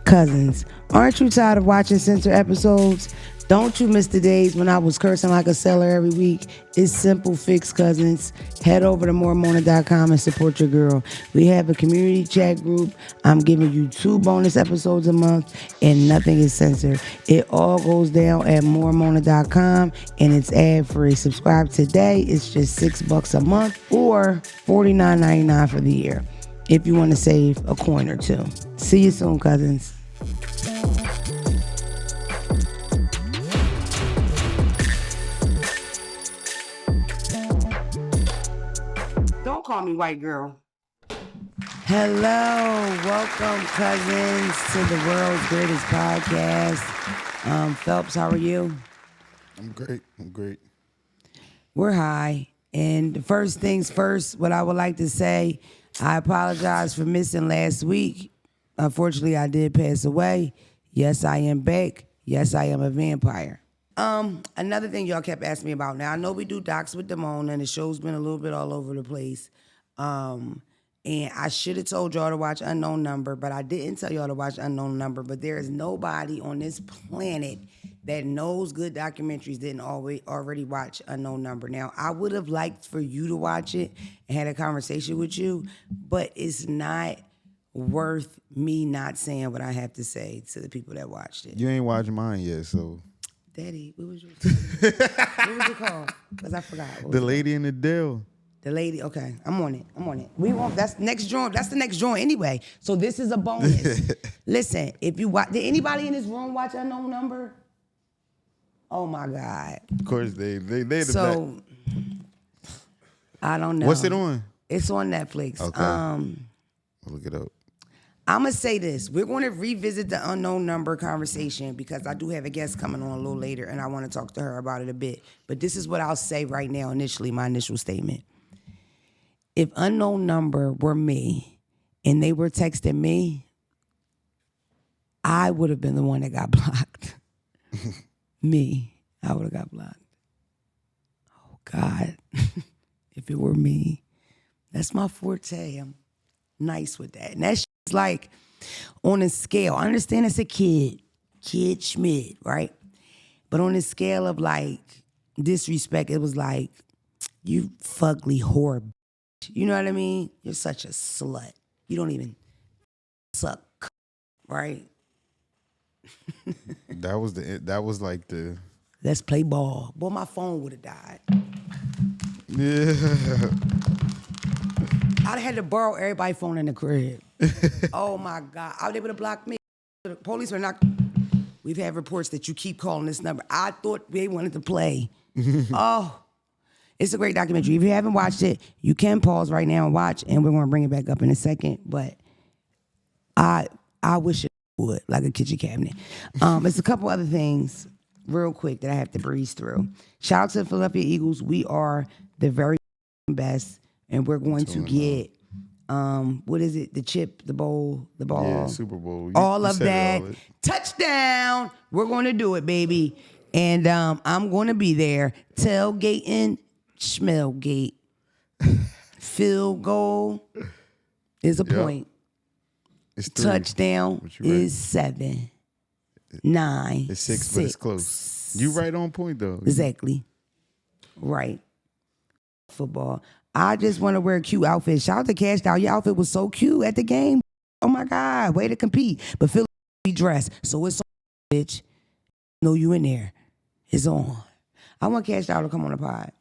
Cousins, aren't you tired of watching censor episodes? Don't you miss the days when I was cursing like a seller every week? It's simple fix, cousins. Head over to moremona.com and support your girl. We have a community chat group. I'm giving you 2 bonus episodes a month and nothing is censored. It all goes down at moremona.com and it's ad-free. Subscribe today. It's just $6 a month or $49.99 for the year if you want to save a coin or two. See you soon, cousins. Don't call me white girl. Hello, welcome, cousins, to the world's greatest podcast. Phelps, how are you? I'm great. We're high. And the first things first, what I would like to say, I apologize for missing last week. Unfortunately, I did pass away. Yes, I am back. Yes, I am a vampire. Another thing y'all kept asking me about. Now, I know we do docs with Damone, and the show's been a little bit all over the place. And I should have told y'all to watch Unknown Number, but I didn't tell y'all to watch Unknown Number. But there is nobody on this planet that knows good documentaries didn't already watch Unknown Number. Now, I would have liked for you to watch it and had a conversation with you, but it's not worth me not saying what I have to say to the people that watched it. You ain't watched mine yet, so. Daddy, what was yours? What was it called? Because I forgot. The Lady in the Dell. The lady, okay, I'm on it. We won't. That's next joint. That's the next joint anyway. So this is a bonus. Listen, if you watch, did anybody in this room watch Unknown Number? Oh my God. Of course they the So I don't know. What's it on? It's on Netflix. Okay. I'll look it up. I'm going to say this. We're going to revisit the Unknown Number conversation because I do have a guest coming on a little later and I want to talk to her about it a bit. But this is what I'll say right now initially, my initial statement. If Unknown Number were me and they were texting me, I would have been the one that got blocked. Me. I would have got blocked. Oh, God. If it were me. That's my forte. I'm nice with that. And that's like on a scale. I understand it's a kid Schmidt, right? But on a scale of like disrespect, it was like, you fugly whore. You know what I mean? You're such a slut. You don't even suck, right? That was like the. Let's play ball. Boy, my phone would have died. Yeah. I'd have had to borrow everybody's phone in the crib. Oh my God. I would able to block me. The police were not. We've had reports that you keep calling this number. I thought they wanted to play. Oh. It's a great documentary. If you haven't watched it, you can pause right now and watch, and we're going to bring it back up in a second. But I wish it would, like a kitchen cabinet. There's a couple other things real quick that I have to breeze through. Shout out to the Philadelphia Eagles. We are the very best, and we're going to get, what is it? The chip, the bowl, the ball. Yeah, Super Bowl. All of that. Touchdown. We're going to do it, baby. And I'm going to be there tailgating. Schmelgate. Field goal is a point. It's 3. Touchdown is 7. 9. It's 6, but it's close. You right on point though. Exactly. Right. Football. I just want to wear a cute outfit. Shout out to Cash Doll. Your outfit was so cute at the game. Oh my God. Way to compete. But Philly be dressed. So it's on, bitch. Know you in there. It's on. I want Cash Doll to come on the pod.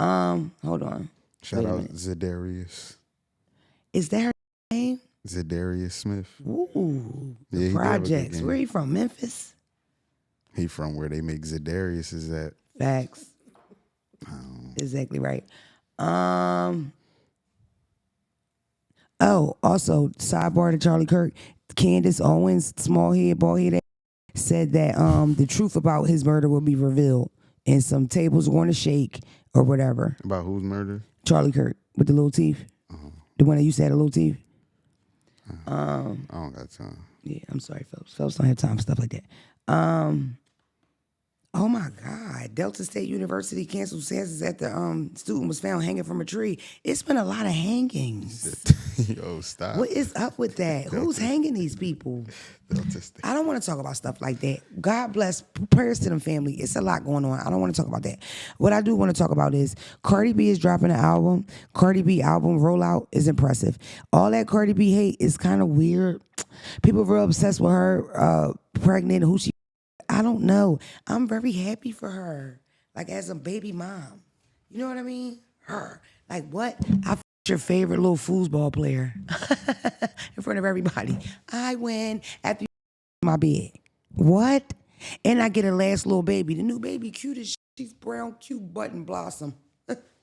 Hold on. Shout out Zadarius. Is that her name? Zadarius Smith. Ooh, the projects. Where he from? Memphis? He from where they make Zadarius is at. Facts. Exactly right. Oh, also, sidebar to Charlie Kirk. Candace Owens, small head, bald head, said that the truth about his murder will be revealed and some tables are going to shake or whatever. About whose murder? Charlie Kirk with the little teeth. The one that used to have the little teeth. I don't got time. Yeah, I'm sorry, Phelps. Phelps don't have time for stuff like that. Oh my God! Delta State University canceled classes after student was found hanging from a tree. It's been a lot of hangings. Yo, stop. What is up with that? Who's hanging these people? Delta State. I don't want to talk about stuff like that. God bless. Prayers to them family. It's a lot going on. I don't want to talk about that. What I do want to talk about is Cardi B is dropping an album. Cardi B album Rollout is impressive. All that Cardi B hate is kind of weird. People real obsessed with her pregnant, who she. I don't know. I'm very happy for her. Like as a baby mom. You know what I mean? Her. Like what? I your favorite little foosball player in front of everybody. I win after you my bed. What? And I get a last little baby. The new baby cute as shit. She's brown, cute button blossom.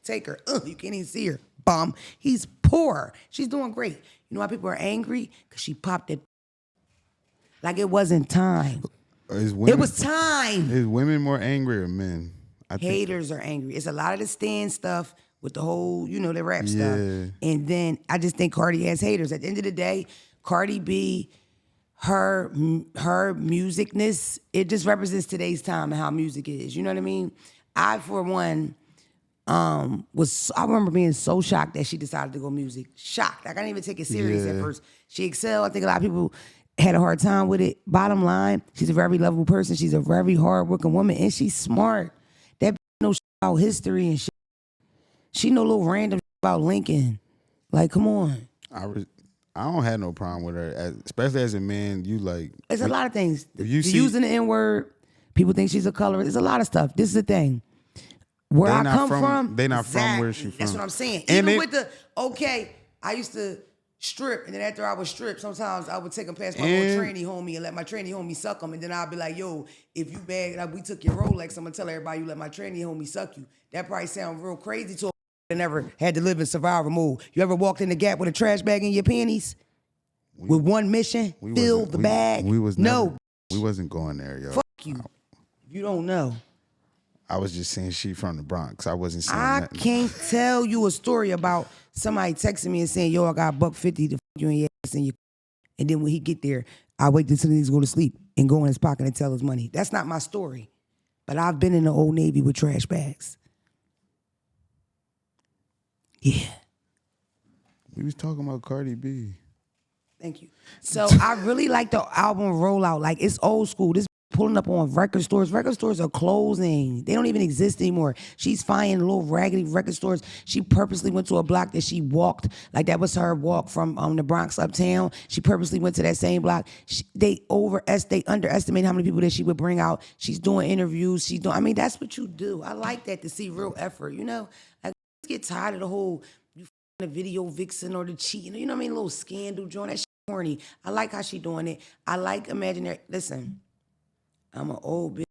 Take her. You can't even see her. Bum. He's poor. She's doing great. You know why people are angry? Because she popped it. Like it wasn't time. It was time. Is women more angry or men? Haters are angry. It's a lot of the stand stuff with the whole, the rap stuff. And then I just think Cardi has haters. At the end of the day, Cardi B, her musicness, it just represents today's time and how music is. You know what I mean? I, for one, I remember being so shocked that she decided to go music. Shocked. Like, I didn't even take it serious at first. She excelled. I think a lot of people had a hard time with it. Bottom line, she's a very lovable person. She's a very hard-working woman, and she's smart. That knows shit about history and shit. She know little random shit about Lincoln. Like, come on. I don't have no problem with her, especially as a man. You like. It's a lot of things. You using the N-word, people think she's a colorist. There's a lot of stuff. This is the thing. Where I come from, they not exactly. from where she from. That's what I'm saying. And Even with I used to strip, and then after I would strip, sometimes I would take them past my little tranny homie and let my tranny homie suck them, and then I'd be like, yo, if you bag, like, we took your Rolex, I'm gonna tell everybody you let my tranny homie suck you. That probably sound real crazy to a that never had to live in survival mode. You ever walked in the Gap with a trash bag in your panties? With one mission, fill the bag? We wasn't going there, yo. Fuck you. You don't know. I was just saying she from the Bronx. I wasn't saying I can't tell you a story about somebody texting me and saying, yo, I got $150 to fuck you in your ass and then when he get there, I wait till niggas go to sleep and go in his pocket and tell his money. That's not my story. But I've been in the Old Navy with trash bags. Yeah. We was talking about Cardi B. Thank you. So I really like the album Rollout. Like, it's old school. This pulling up on record stores. Record stores are closing. They don't even exist anymore. She's finding little raggedy record stores. She purposely went to a block that she walked. Like, that was her walk from the Bronx uptown. She purposely went to that same block. They underestimate how many people that she would bring out. She's doing interviews. That's what you do. I like that, to see real effort, Like, get tired of the whole the video vixen or the cheating, you know what I mean? A little scandal joint. That shit corny. I like how she doing it. I like imaginary. Listen, I'm an old bitch.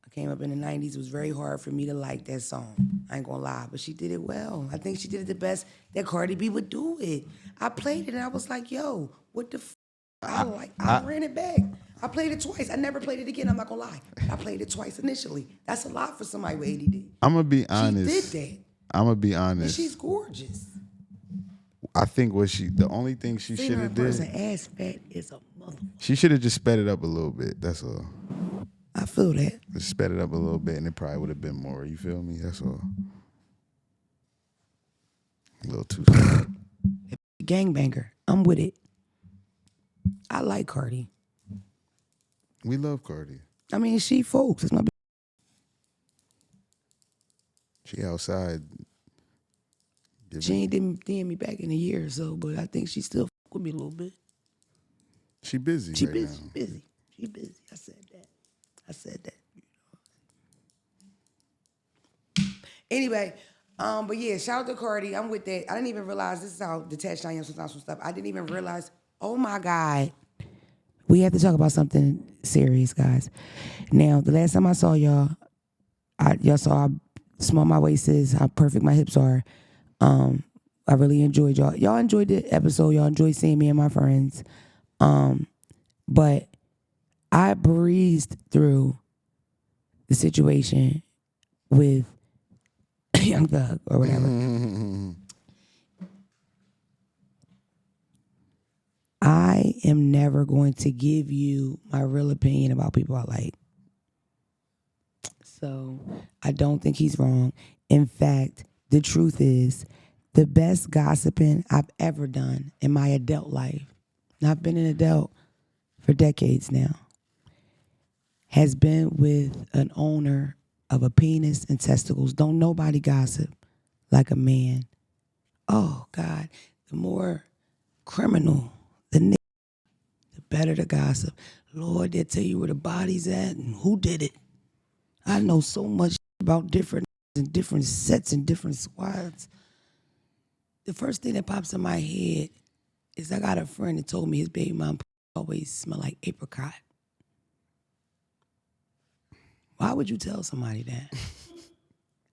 I came up in the 90s. It was very hard for me to like that song. I ain't gonna lie, but she did it well. I think she did it the best that Cardi B would do it. I played it and I was like, yo, what the f? I ran it back. I played it twice. I never played it again. I'm not gonna lie. I played it twice initially. That's a lot for somebody with ADD. I'm gonna be honest. She did that. I'm gonna be honest. And she's gorgeous. I think the only thing she should have did. Ass fat is a mother. She should have just sped it up a little bit. That's all. I feel that. Just sped it up a little bit, and it probably would have been more. You feel me? That's all. A little too. Gangbanger. I'm with it. I like Cardi. We love Cardi. I mean, she folks. It's my. She outside. She ain't DM me back in a year or so, but I think she still fuck with me a little bit. She busy. She right busy. now. She busy. I said that. Anyway, but yeah, shout out to Cardi. I'm with that. I didn't even realize, this is how detached I am sometimes from stuff. I didn't even realize, oh my God. We have to talk about something serious, guys. Now, the last time I saw y'all, y'all saw how small my waist is, how perfect my hips are. I really enjoyed y'all. Y'all enjoyed the episode. Y'all enjoyed seeing me and my friends. But I breezed through the situation with Young Thug or whatever. I am never going to give you my real opinion about people I like. So I don't think he's wrong. In fact, the truth is, the best gossiping I've ever done in my adult life, and I've been an adult for decades now, has been with an owner of a penis and testicles. Don't nobody gossip like a man. Oh, God, the more criminal the better the gossip. Lord, they'll tell you where the body's at and who did it. I know so much about different and different sets and different squads. The first thing that pops in my head is I got a friend that told me his baby mom always smell like apricot. Why would you tell somebody that?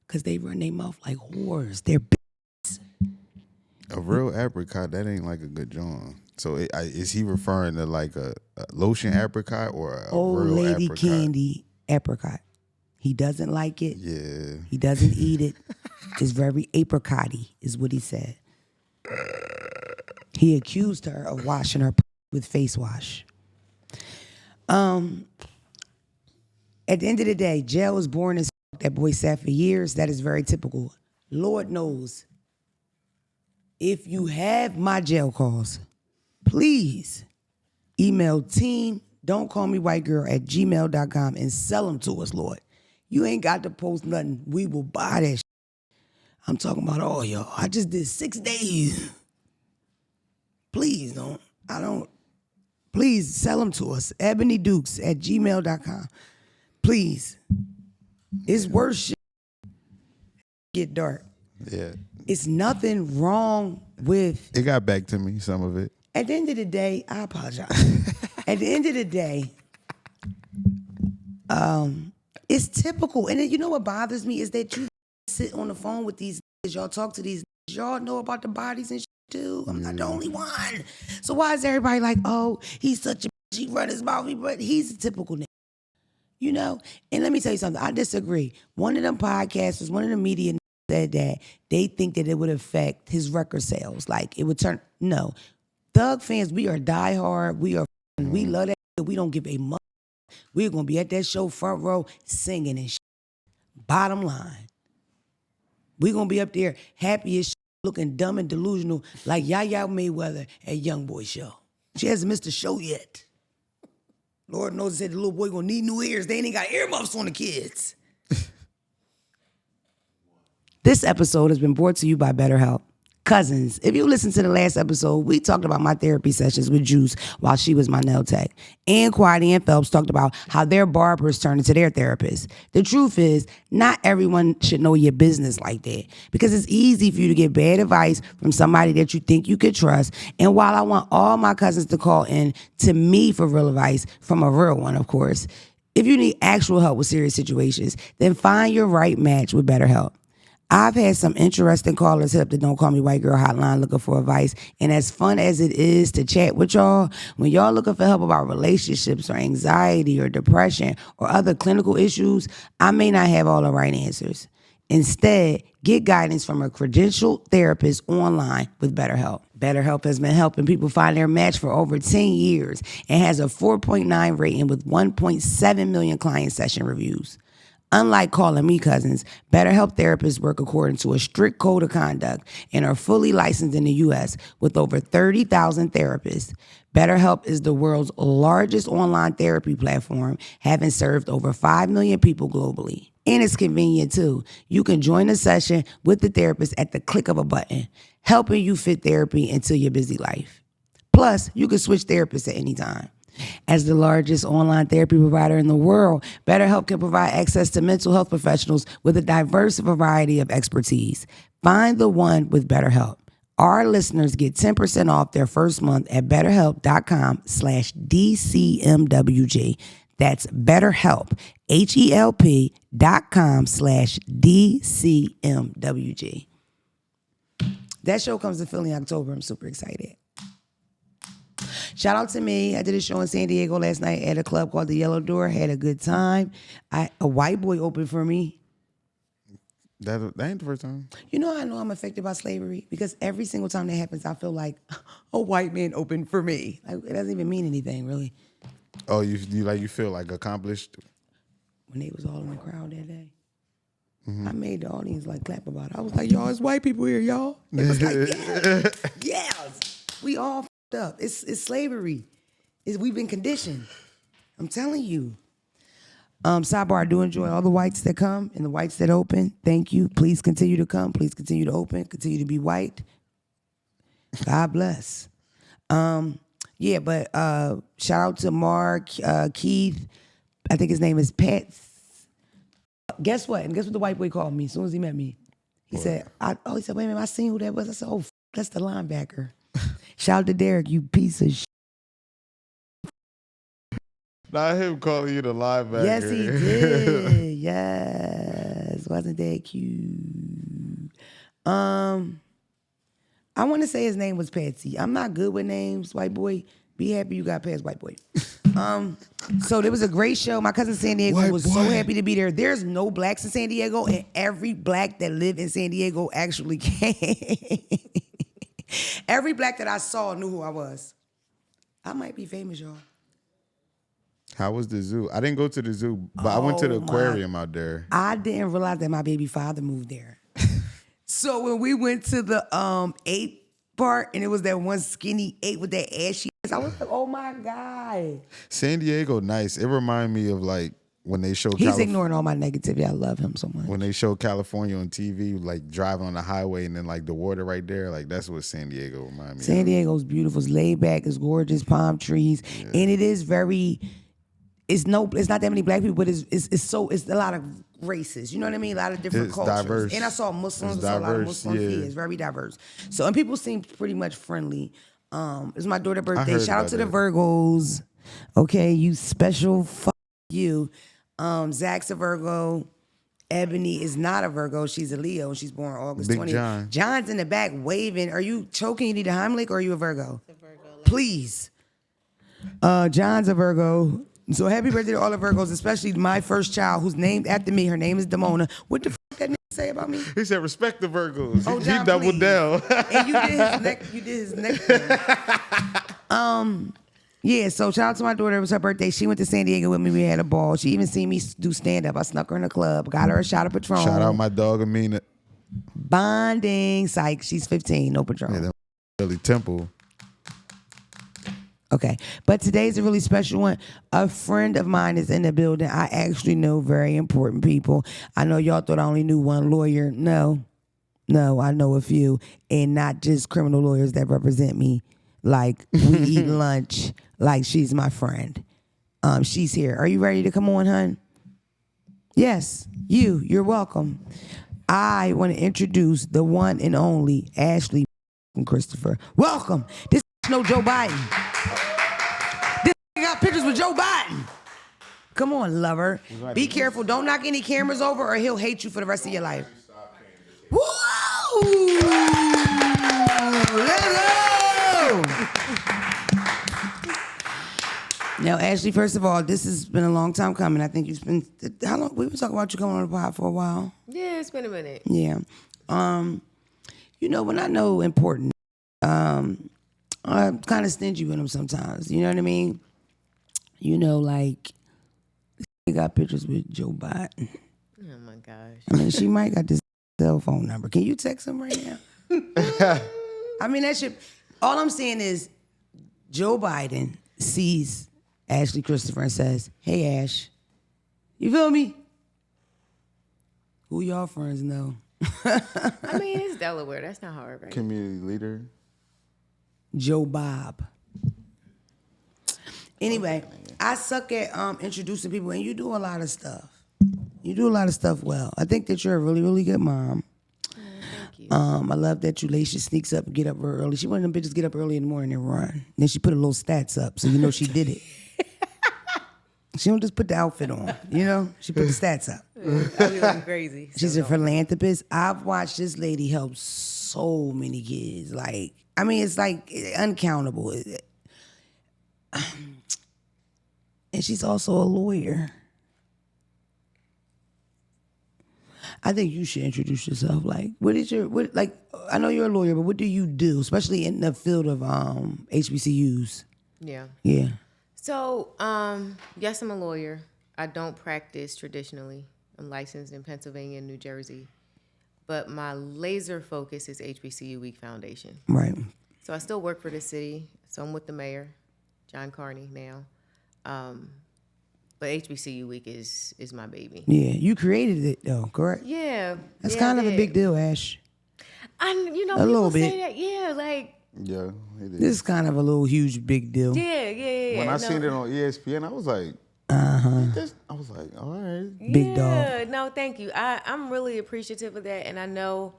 Because they run their mouth like whores. They're A real apricot, that ain't like a good joint. So is he referring to like a lotion apricot or a old real lady apricot? candy apricot. He doesn't like it. Yeah. He doesn't eat it. It's very apricot-y, is what he said. He accused her of washing her with face wash. At the end of the day, jail was boring as that boy sat for years. That is very typical. Lord knows, if you have my jail calls, please email team.don'tcallmewhitegirl@gmail.com and sell them to us, Lord. You ain't got to post nothing. We will buy that shit. I'm talking about all y'all. I just did 6 days. Please don't. Please sell them to us. EbonieDukes@gmail.com. Please. It's worse shit. Get dark. Yeah. It's nothing wrong with. It got back to me, some of it. At the end of the day, I apologize. At the end of the day, it's typical. And then, you know what bothers me is that you sit on the phone with these niggas, y'all talk to these niggas, y'all know about the bodies and shit too. I'm not the only one. So why is everybody like, oh, he's such a bitch, he run his mouth, but he's a typical nigga. You know? And let me tell you something, I disagree. One of them podcasters, one of the media said that they think that it would affect his record sales. Like it would turn, no. Thug fans, we are diehard. We love that. We don't give a muck. We're going to be at that show front row singing and shit. Bottom line. We're going to be up there happy as shit, looking dumb and delusional like Yaya Mayweather at Youngboy show. She hasn't missed a show yet. Lord knows that the little boy going to need new ears. They ain't got earmuffs on the kids. This episode has been brought to you by BetterHelp. Cousins, if you listen to the last episode, we talked about my therapy sessions with Juice while she was my nail tech. And Quaddy and Phelps talked about how their barbers turned into their therapists. The truth is, not everyone should know your business like that because it's easy for you to get bad advice from somebody that you think you could trust. And while I want all my cousins to call in to me for real advice, from a real one, of course, if you need actual help with serious situations, then find your right match with BetterHelp. I've had some interesting callers hit up the Don't Call Me White Girl hotline looking for advice. And as fun as it is to chat with y'all, when y'all looking for help about relationships or anxiety or depression or other clinical issues, I may not have all the right answers. Instead, get guidance from a credentialed therapist online with BetterHelp. BetterHelp has been helping people find their match for over 10 years and has a 4.9 rating with 1.7 million client session reviews. Unlike Calling Me Cousins, BetterHelp therapists work according to a strict code of conduct and are fully licensed in the U.S. with over 30,000 therapists. BetterHelp is the world's largest online therapy platform, having served over 5 million people globally. And it's convenient too. You can join a session with the therapist at the click of a button, helping you fit therapy into your busy life. Plus, you can switch therapists at any time. As the largest online therapy provider in the world, BetterHelp can provide access to mental health professionals with a diverse variety of expertise. Find the one with BetterHelp. Our listeners get 10% off their first month at BetterHelp.com/DCMWG. That's BetterHelp, HELP.com/DCMWG. That show comes to Philly in October. I'm super excited. Shout out to me. I did a show in San Diego last night at a club called the Yellow Door. Had a good time. A white boy opened for me. That ain't the first time. You know how I know I'm affected by slavery? Because every single time that happens, I feel like a white man opened for me. Like, it doesn't even mean anything, really. Oh, you feel like accomplished? when they was all in the crowd that day. I made the audience like clap about it. I was like, y'all, it's white people here, y'all. It was like, yes. We all f***ed up. It's slavery. We've been conditioned. I'm telling you. Sidebar, I do enjoy all the whites that come and the whites that open. Thank you. Please continue to come. Please continue to open. Continue to be white. God bless. Yeah, but shout out to Mark, Keith. I think his name is Pat. Guess what? And guess what the white boy called me as soon as he met me? He said, he said, wait a minute, I seen who that was. I said, oh, that's the linebacker. Shout out to Derek, you piece of shit. Not him calling you the linebacker. Yes, he did. Yes. Wasn't that cute? I want to say his name was Patsy. I'm not good with names, white boy. Be happy you got past white boy. So there was a great show. My cousin San Diego was so happy to be there. There's no blacks in San Diego, and every black that lived in San Diego actually came. Every black that I saw knew who I was. I might be famous, y'all. How was the zoo? I didn't go to the zoo, but I went to the aquarium out there. I didn't realize that my baby father moved there. So when we went to the ape part, and it was that one skinny ape with that ashy ass, I was like, oh my God. San Diego, nice. It reminded me of like when they show He's ignoring all my negativity. I love him so much. When they show California on TV, like driving on the highway and then like the water right there, like that's what San Diego reminded me of. San Diego's beautiful. It's laid back. It's gorgeous. Palm trees. Yeah. And it is very, it's not that many black people, but it's a lot of races. You know what I mean? A lot of different cultures. Diverse. And I saw Muslims. I saw a lot of Muslims. Yeah, it's very diverse. So, and people seem pretty much friendly. It's my daughter's birthday. Shout out to the Virgos. Okay, you special you. Zack's a Virgo. Ebonie is not a Virgo. She's a Leo. She's born August 20th. John. John's in the back waving. Are you choking? You need a Heimlich, or are you a Virgo? A Virgo. Please. John's a Virgo. So happy birthday to all the Virgos, especially my first child, who's named after me. Her name is Demona. What the fuck that nigga say about me? He said, respect the Virgos. Oh, John, he doubled please. down. And you did his neck thing. Yeah, so shout out to my daughter. It was her birthday. She went to San Diego with me. We had a ball. She even seen me do stand-up. I snuck her in the club. Got her a shot of Patron. Shout out my dog, Amina. Bonding. Psych. She's 15. No Patron. Yeah, that really Temple. Okay, but today's a really special one. A friend of mine is in the building. I actually know very important people. I know y'all thought I only knew one lawyer. No, I know a few, and not just criminal lawyers that represent me. Like, we eat lunch. Like, she's my friend. She's here. Are you ready to come on, hun? Yes, you're welcome. I want to introduce the one and only Ashley and Christopher. Welcome. This no Joe Biden. This got pictures with Joe Biden. Come on, lover. Be careful. Don't knock any cameras over or he'll hate you for the rest of your life. Woo! Let's go! Now, Ashley, first of all, this has been a long time coming. I think you've been, how long? We've been talking about you coming on the pod for a while. Yeah, it's been a minute. Yeah. You know, when I know important, I'm kind of stingy with them sometimes. You know what I mean? You know, like, they got pictures with Joe Biden. Oh, my gosh. I mean, she might got this cell phone number. Can you text him right now? I mean, that shit. All I'm saying is Joe Biden sees Ashley Christopher and says, hey, Ash. You feel me? Who y'all friends know? I mean, it's Delaware. That's not hard, right? Community leader. Joe Bob. Anyway, I suck at introducing people, and you do a lot of stuff. You do a lot of stuff well. I think that you're a really, really good mom. Thank you. I love that Laisha sneaks up and get up real early. She one of them bitches get up early in the morning and run. Then she put a little stats up, so you know she did it. She don't just put the outfit on, you know? She put the stats up. I be looking crazy. She's a philanthropist. I've watched this lady help so many kids. Like, I mean, it's like uncountable. And she's also a lawyer. I think you should introduce yourself. Like, I know you're a lawyer, but what do you do, especially in the field of HBCUs? Yeah. Yeah. So, yes, I'm a lawyer. I don't practice traditionally. I'm licensed in Pennsylvania and New Jersey. But my laser focus is HBCU Week Foundation. Right. So I still work for the city. So I'm with the mayor, John Carney, now. But HBCU Week is my baby. Yeah, you created it though, correct? Yeah. That's yeah, kind I of a did. big deal, Ash. People little say bit. that. Yeah, like, Yeah, it is. This is kind of a little huge big deal. yeah. When I no. seen it on ESPN, I was like, I was like, all right. Big dog. Yeah, no, thank you. I'm really appreciative of that, and I know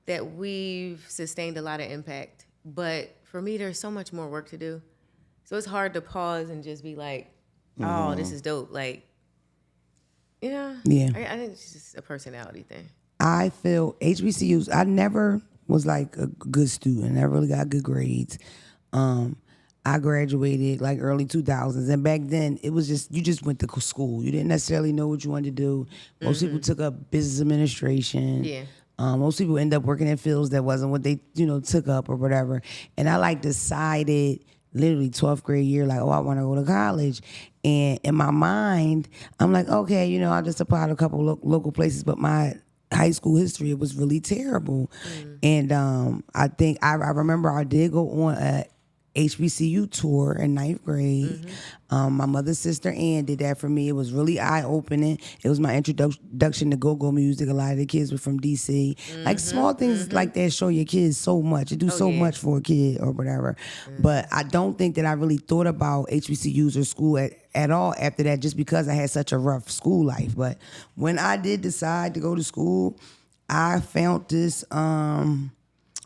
that we've sustained a lot of impact. But for me, there's so much more work to do. So it's hard to pause and just be like, oh, this is dope. Like, Yeah. I think it's just a personality thing. I feel HBCUs, I never was like a good student. I really got good grades. I graduated like early 2000s. And back then, it was just, you just went to school. You didn't necessarily know what you wanted to do. Most people took up business administration. Yeah. Most people end up working in fields that wasn't what they, took up or whatever. And I like decided literally 12th grade year, like, I want to go to college. And in my mind, I'm like, okay, I just applied to a couple local places, but my high school history, it was really terrible. And I think I remember I did go on a HBCU tour in 9th grade. My mother's sister Ann did that for me. It was really eye-opening. It was my introduction to go-go music. A lot of the kids were from DC. Like small things like that show your kids so much. It do so much for a kid or whatever. But I don't think that I really thought about HBCUs or school at all after that, just because I had such a rough school life. But when I did decide to go to school, I found this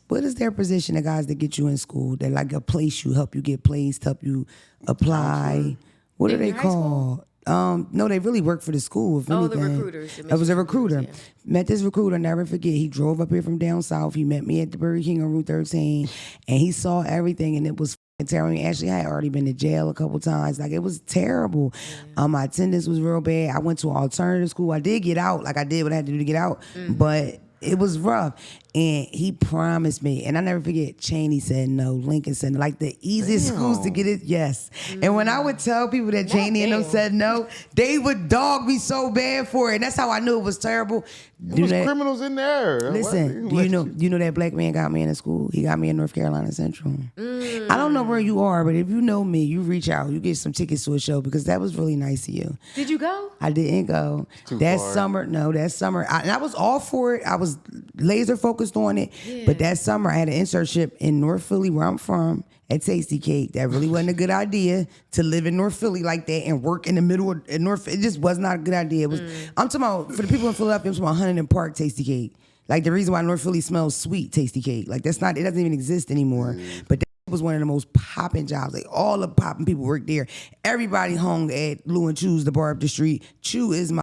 what is their position, the guys that get you in school? They're like a place you, help you get placed, help you apply. What are In they high school? called? No, they really work for the school. If The anything. recruiters. I was a recruiter. Yeah. Met this recruiter, never forget. He drove up here from down south. He met me at the Burger King on Route 13, and he saw everything, and it was terrible. Actually, I had already been to jail a couple times. Like, it was terrible. My attendance was real bad. I went to an alternative school. I did get out. Like, I did what I had to do to get out, but it was rough. And he promised me, and I never forget, Cheney said no, Lincoln said no. Like the easiest schools to get it, yes. And when I would tell people that Cheney and them said no, they would dog me so bad for it. And that's how I knew it was terrible. There was criminals in there. Listen, What? do you know that black man got me into school? He got me in North Carolina Central. I don't know where you are, but if you know me, you reach out, you get some tickets to a show, because that was really nice of you. Did you go? I didn't go. That summer, and I was all for it. I was laser focused on it. Yeah. But that summer, I had an internship in North Philly, where I'm from, at Tasty Cake. That really wasn't a good idea to live in North Philly like that and work in the middle of North. It just was not a good idea. It was. I'm talking about, for the people in Philadelphia, I'm talking about Huntington Park Tasty Cake. Like, the reason why North Philly smells sweet Tasty Cake. Like, that's not. It doesn't even exist anymore. But that was one of the most popping jobs. Like, all the popping people worked there. Everybody hung at Lou and Chew's, the bar up the street. Chew is my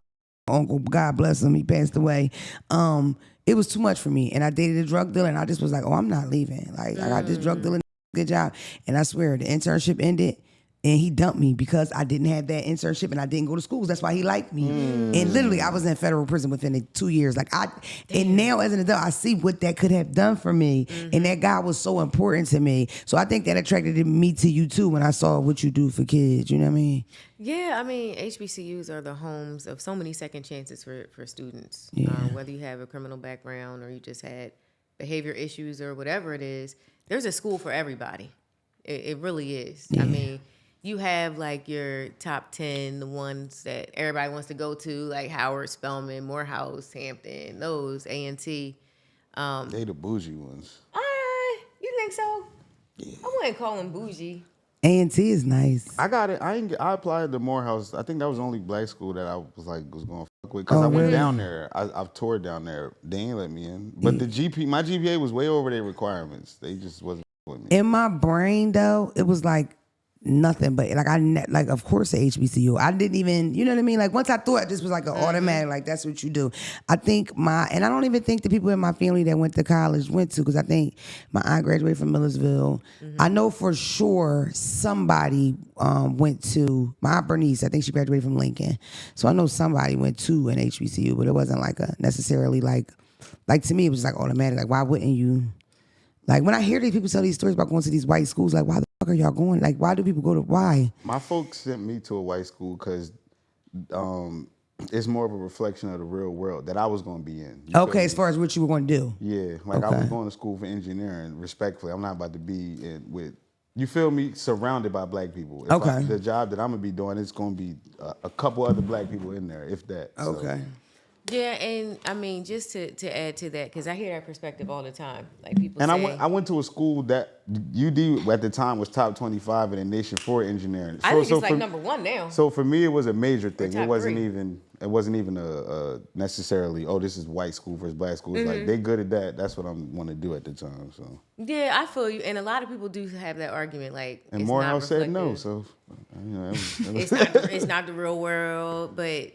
uncle. God bless him. He passed away. It was too much for me. And I dated a drug dealer, and I just was like, I'm not leaving. Like, I got this drug dealer, good job. And I swear, the internship ended, and he dumped me because I didn't have that internship and I didn't go to schools. That's why he liked me. And literally, I was in federal prison within 2 years. And now as an adult, I see what that could have done for me. And that guy was so important to me. So I think that attracted me to you too, when I saw what you do for kids. You know what I mean? Yeah, I mean, HBCUs are the homes of so many second chances for students. Whether you have a criminal background or you just had behavior issues or whatever it is, there's a school for everybody. It really is. Yeah. I mean, you have like your top 10, the ones that everybody wants to go to, like Howard, Spelman, Morehouse, Hampton, those, A&T. They the bougie ones. You think so? Yeah. I wouldn't call them bougie. A&T is nice. I got it. I applied to Morehouse. I think that was the only black school that I was going to fuck with, because I went down there. I've toured down there. They ain't let me in. But my GPA was way over their requirements. They just wasn't with me. In my brain, though, it was like nothing but like of course, the HBCU. I didn't even, you know what I mean? Like, once I thought this was like an automatic, like that's what you do. I think and I don't even think the people in my family that went to college went to, because I think my aunt graduated from Millersville. I know for sure somebody went to, my aunt Bernice, I think she graduated from Lincoln. So I know somebody went to an HBCU, but it wasn't like a necessarily like to me, it was like automatic. Like, why wouldn't you? Like, when I hear these people tell these stories about going to these white schools, like, why the fuck are y'all going? Like, why do people go to, why? My folks sent me to a white school because it's more of a reflection of the real world that I was going to be in. You feel Okay, me? as far as what you were going to do. Yeah, like I was going to school for engineering. Respectfully, I'm not about to be with, you feel me, surrounded by black people. Okay. The job that I'm gonna be doing, it's gonna be a couple other black people in there, if that. So. Okay. Yeah, and I mean, just to add to that, because I hear that perspective all the time. Like people And say, I went to a school that UD at the time was top 25 in the nation for engineering. I think it's like number one now. So for me, it was a major thing. top It wasn't three. even a necessarily, oh, this is white school versus black school. It's like they good at that. That's what I want to do at the time. So. Yeah, I feel you, and a lot of people do have that argument. Like, And it's Morehouse not said no. reflective. So It's not the real world, but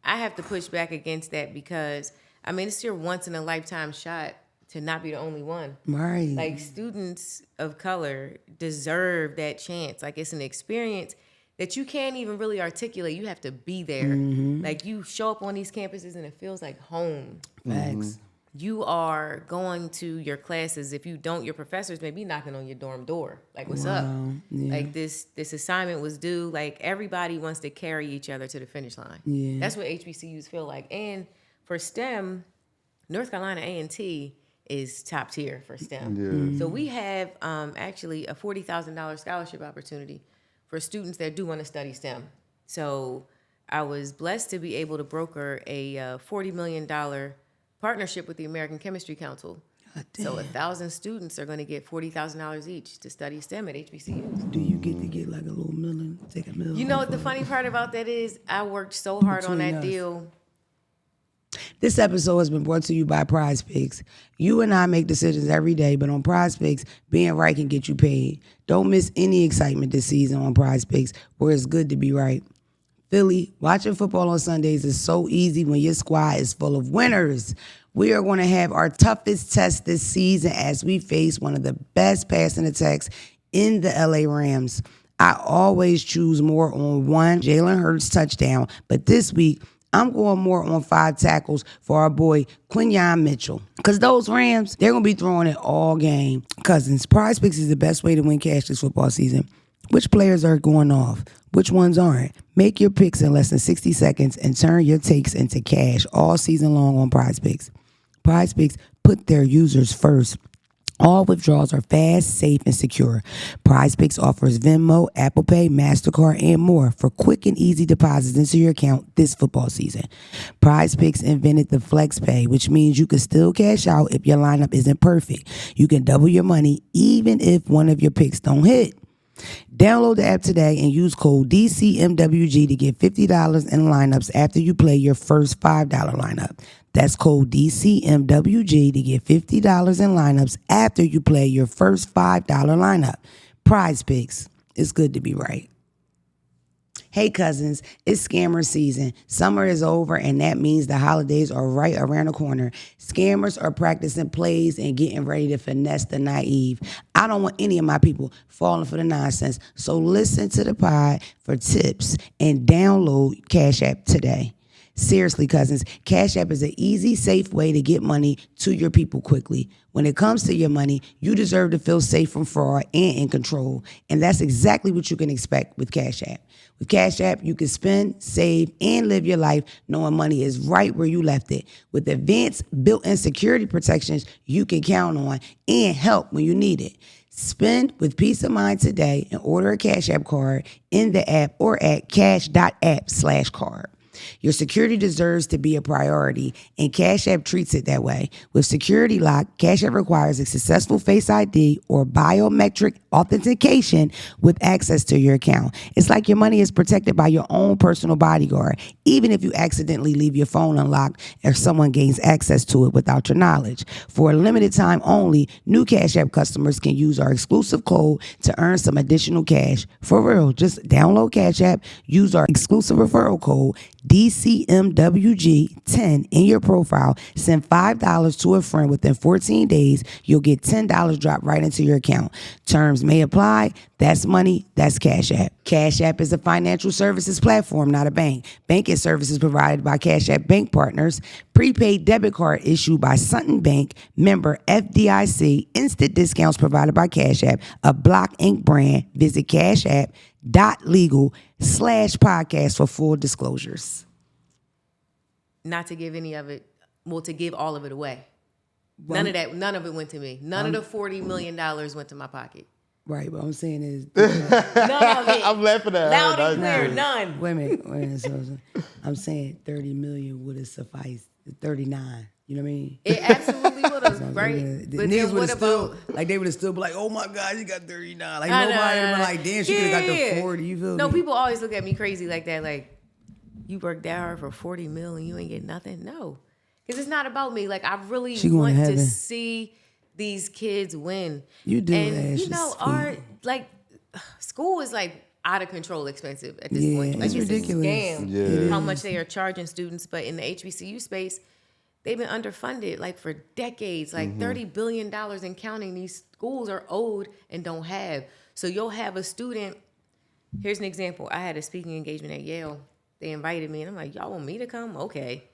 I have to push back against that because I mean it's your once in a lifetime shot to not be the only one. Right. Like students of color deserve that chance. Like it's an experience that you can't even really articulate. You have to be there. Like you show up on these campuses and it feels like home. Facts. You are going to your classes. If you don't, your professors may be knocking on your dorm door. Like, what's up? Yeah. Like this assignment was due. Like everybody wants to carry each other to the finish line. Yeah. That's what HBCUs feel like. And for STEM, North Carolina A&T is top tier for STEM. Yeah. So we have actually a $40,000 scholarship opportunity for students that do want to study STEM. So I was blessed to be able to broker a $40 million partnership with the American Chemistry Council. So 1,000 students are going to get $40,000 each to study STEM at HBCUs. Do you get to get like a little million? Take a million. You know what the funny part about that is? I worked so hard on Between that us. deal. This episode has been brought to you by Prize Picks. You and I make decisions every day, but on Prize Picks, being right can get you paid. Don't miss any excitement this season on Prize Picks, where it's good to be right. Philly, watching football on Sundays is so easy when your squad is full of winners. We are going to have our toughest test this season as we face one of the best passing attacks in the LA Rams. I always choose more on one Jalen Hurts touchdown, but this week, I'm going more on 5 tackles for our boy Quinyon Mitchell. Because those Rams, they're going to be throwing it all game. Cousins, Prize Picks is the best way to win cash this football season. Which players are going off? Which ones aren't? Make your picks in less than 60 seconds and turn your takes into cash all season long on Prize Picks. Prize Picks put their users first. All withdrawals are fast, safe, and secure. Prize Picks offers Venmo, Apple Pay, MasterCard, and more for quick and easy deposits into your account this football season. Prize Picks invented the Flex Pay, which means you can still cash out if your lineup isn't perfect. You can double your money even if one of your picks don't hit. Download the app today and use code DCMWG to get $50 in lineups after you play your first $5 lineup. That's code DCMWG to get $50 in lineups after you play your first $5 lineup. Prize Picks. It's good to be right. Hey cousins, it's scammer season. Summer is over and that means the holidays are right around the corner. Scammers are practicing plays and getting ready to finesse the naive. I don't want any of my people falling for the nonsense. So listen to the pod for tips and download Cash App today. Seriously, cousins, Cash App is an easy, safe way to get money to your people quickly. When it comes to your money, you deserve to feel safe from fraud and in control. And that's exactly what you can expect with Cash App. With Cash App, you can spend, save, and live your life knowing money is right where you left it. With advanced built-in security protections you can count on and help when you need it. Spend with peace of mind today and order a Cash App card in the app or at cash.app/card. Your security deserves to be a priority, and Cash App treats it that way. With Security Lock, Cash App requires a successful Face ID or biometric authentication with access to your account. It's like your money is protected by your own personal bodyguard, even if you accidentally leave your phone unlocked or someone gains access to it without your knowledge. For a limited time only, new Cash App customers can use our exclusive code to earn some additional cash. For real, just download Cash App, use our exclusive referral code, DCMWG10 in your profile, send $5 to a friend within 14 days, you'll get $10 dropped right into your account. Terms may apply. That's money. That's Cash App. Cash App is a financial services platform, not a bank. Banking services provided by Cash App bank partners. Prepaid debit card issued by Sutton Bank. Member FDIC. Instant discounts provided by Cash App, a Block Inc. brand. Visit Cash App. Legal/podcast for full disclosures. Not to give any of it, well, to give all of it away. None of that, none of it went to me. None of the $40 million went to my pocket. Right, but I'm saying is None of it. I'm laughing at Loud her. and clear, none. wait a minute. So I'm saying 30 million would have sufficed. 39. You know what I mean? It absolutely would have, right? The But niggas then would what have still about... like they would have still be like, oh my God, you got 39. Like I know, nobody would I have been know. like, damn, she could have got the 40. You feel No, me? people always look at me crazy like that. Like, you worked that hard for 40 mil and you ain't get nothing? No. Because it's not about me. Like, I really She going want to to heaven. see these kids win. You do, And, Ash, you know, it's our, like, school is, like, out of control expensive at this Yeah, point. Like, it's ridiculous. a scam Yeah. how much they are charging students. But in the HBCU space, they've been underfunded, like, for decades. Like, $30 billion and counting, these schools are owed and don't have. So you'll have a student. Here's an example. I had a speaking engagement at Yale. They invited me, and I'm like, y'all want me to come? Okay.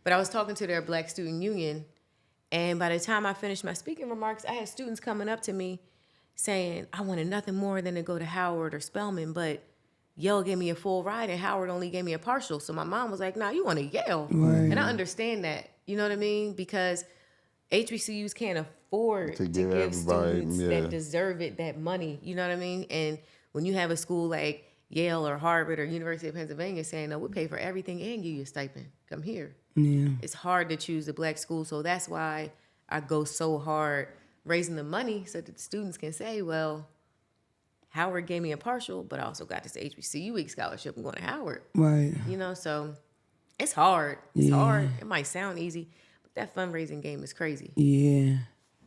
But I was talking to their Black Student Union, and by the time I finished my speaking remarks, I had students coming up to me saying, I wanted nothing more than to go to Howard or Spelman, but Yale gave me a full ride, and Howard only gave me a partial. So my mom was like, nah, you want to Yale. Right. And I understand that. You know what I mean? Because HBCUs can't afford to give give everybody, students yeah. that deserve it that money. You know what I mean? And when you have a school like Yale or Harvard or University of Pennsylvania saying, no, we'll pay for everything and give you a stipend. Come here. Yeah. It's hard to choose the Black school. So that's why I go so hard raising the money so that the students can say, well, Howard gave me a partial, but I also got this HBCU week scholarship. I'm going to Howard. Right. You know, so it's hard. It's hard. It might sound easy, but that fundraising game is crazy. Yeah.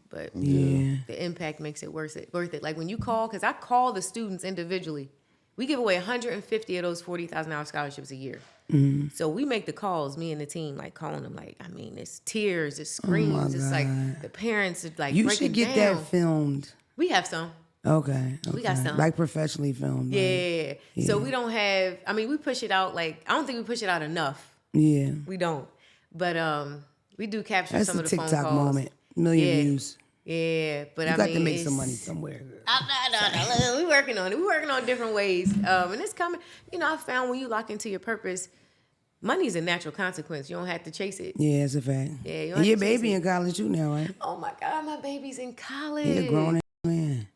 But Yeah. the impact makes it worth it. Like when you call, because I call the students individually. We give away 150 of those $40,000 scholarships a year. So we make the calls, me and the team, like calling them. Like, I mean, it's tears, it's screams, it's like the parents are like You breaking should get down. that filmed. We have some. Okay. We got some. Like professionally filmed. Yeah. Like, So we don't have, I mean, we push it out like, I don't think we push it out enough. yeah. We don't. But we do capture That's some a of the phone TikTok calls. moment. Million Yeah. views. Yeah, but You I got mean, to make some it's- money somewhere. Girl. No. We're working on it. We're working on different ways. And it's coming. You know, I found when you lock into your purpose, money is a natural consequence. You don't have to chase it. Yeah, it's a fact. Yeah, you And your have to chase baby it. in college too now, right? Oh my God, my baby's in college. He a grown ass man.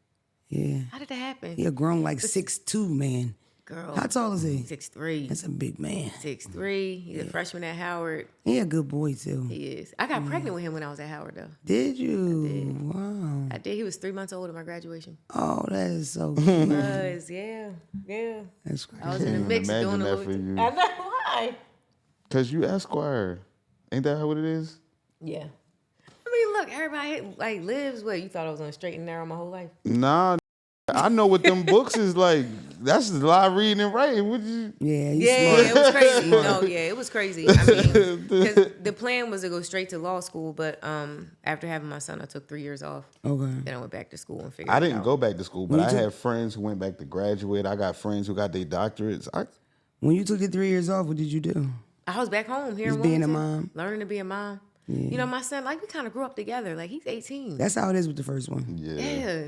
Yeah. How did that happen? He a grown like 6'2" man. Girl. How tall is he? 6'3". That's a big man. 6'3". He's a freshman at Howard. He a good boy too. He is. I got pregnant with him when I was at Howard though. Did you? Wow. I did. He was 3 months old at my graduation. Oh, that is so cute. Was, yeah. That's crazy. I was in the Can't mix imagine doing the that little. for you. I know why. Cause you Esquire. Ain't that what it is? Yeah. I mean, look, everybody like lives what you thought I was on a straight and narrow my whole life. Nah, I know what them books is like. That's a lot of reading and writing. Would you? Yeah, he's Yeah, smart. it was crazy. No, yeah, it was crazy. I mean, because the plan was to go straight to law school, but after having my son, I took 3 years off. Okay. Then I went back to school and figured I it didn't out. go back to school, but Me I too. had friends who went back to graduate. I got friends who got their doctorates. When you took the 3 years off, what did you do? I was back home here in Just being a Wilmington, mom? learning to be a mom. You know, my son, like we kind of grew up together. Like he's 18. That's how it is with the first one. Yeah.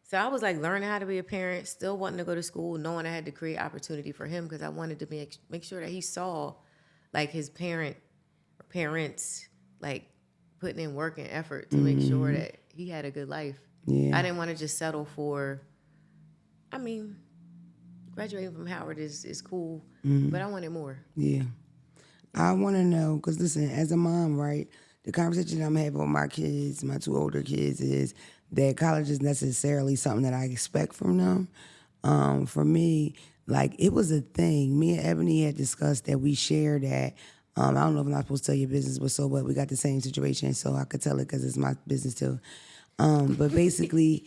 So I was like learning how to be a parent, still wanting to go to school, knowing I had to create opportunity for him because I wanted to make sure that he saw like his parents like putting in work and effort to make sure that he had a good life. Yeah. I didn't want to just settle for, I mean, graduating from Howard is cool, but I wanted more. Yeah. I want to know, because listen, as a mom, right, the conversation I'm having with my kids, my 2 older kids, is that college is necessarily something that I expect from them. For me, like, it was a thing. Me and Ebonie had discussed that we share that. I don't know if I'm not supposed to tell your business, but we got the same situation, so I could tell it because it's my business too. But basically,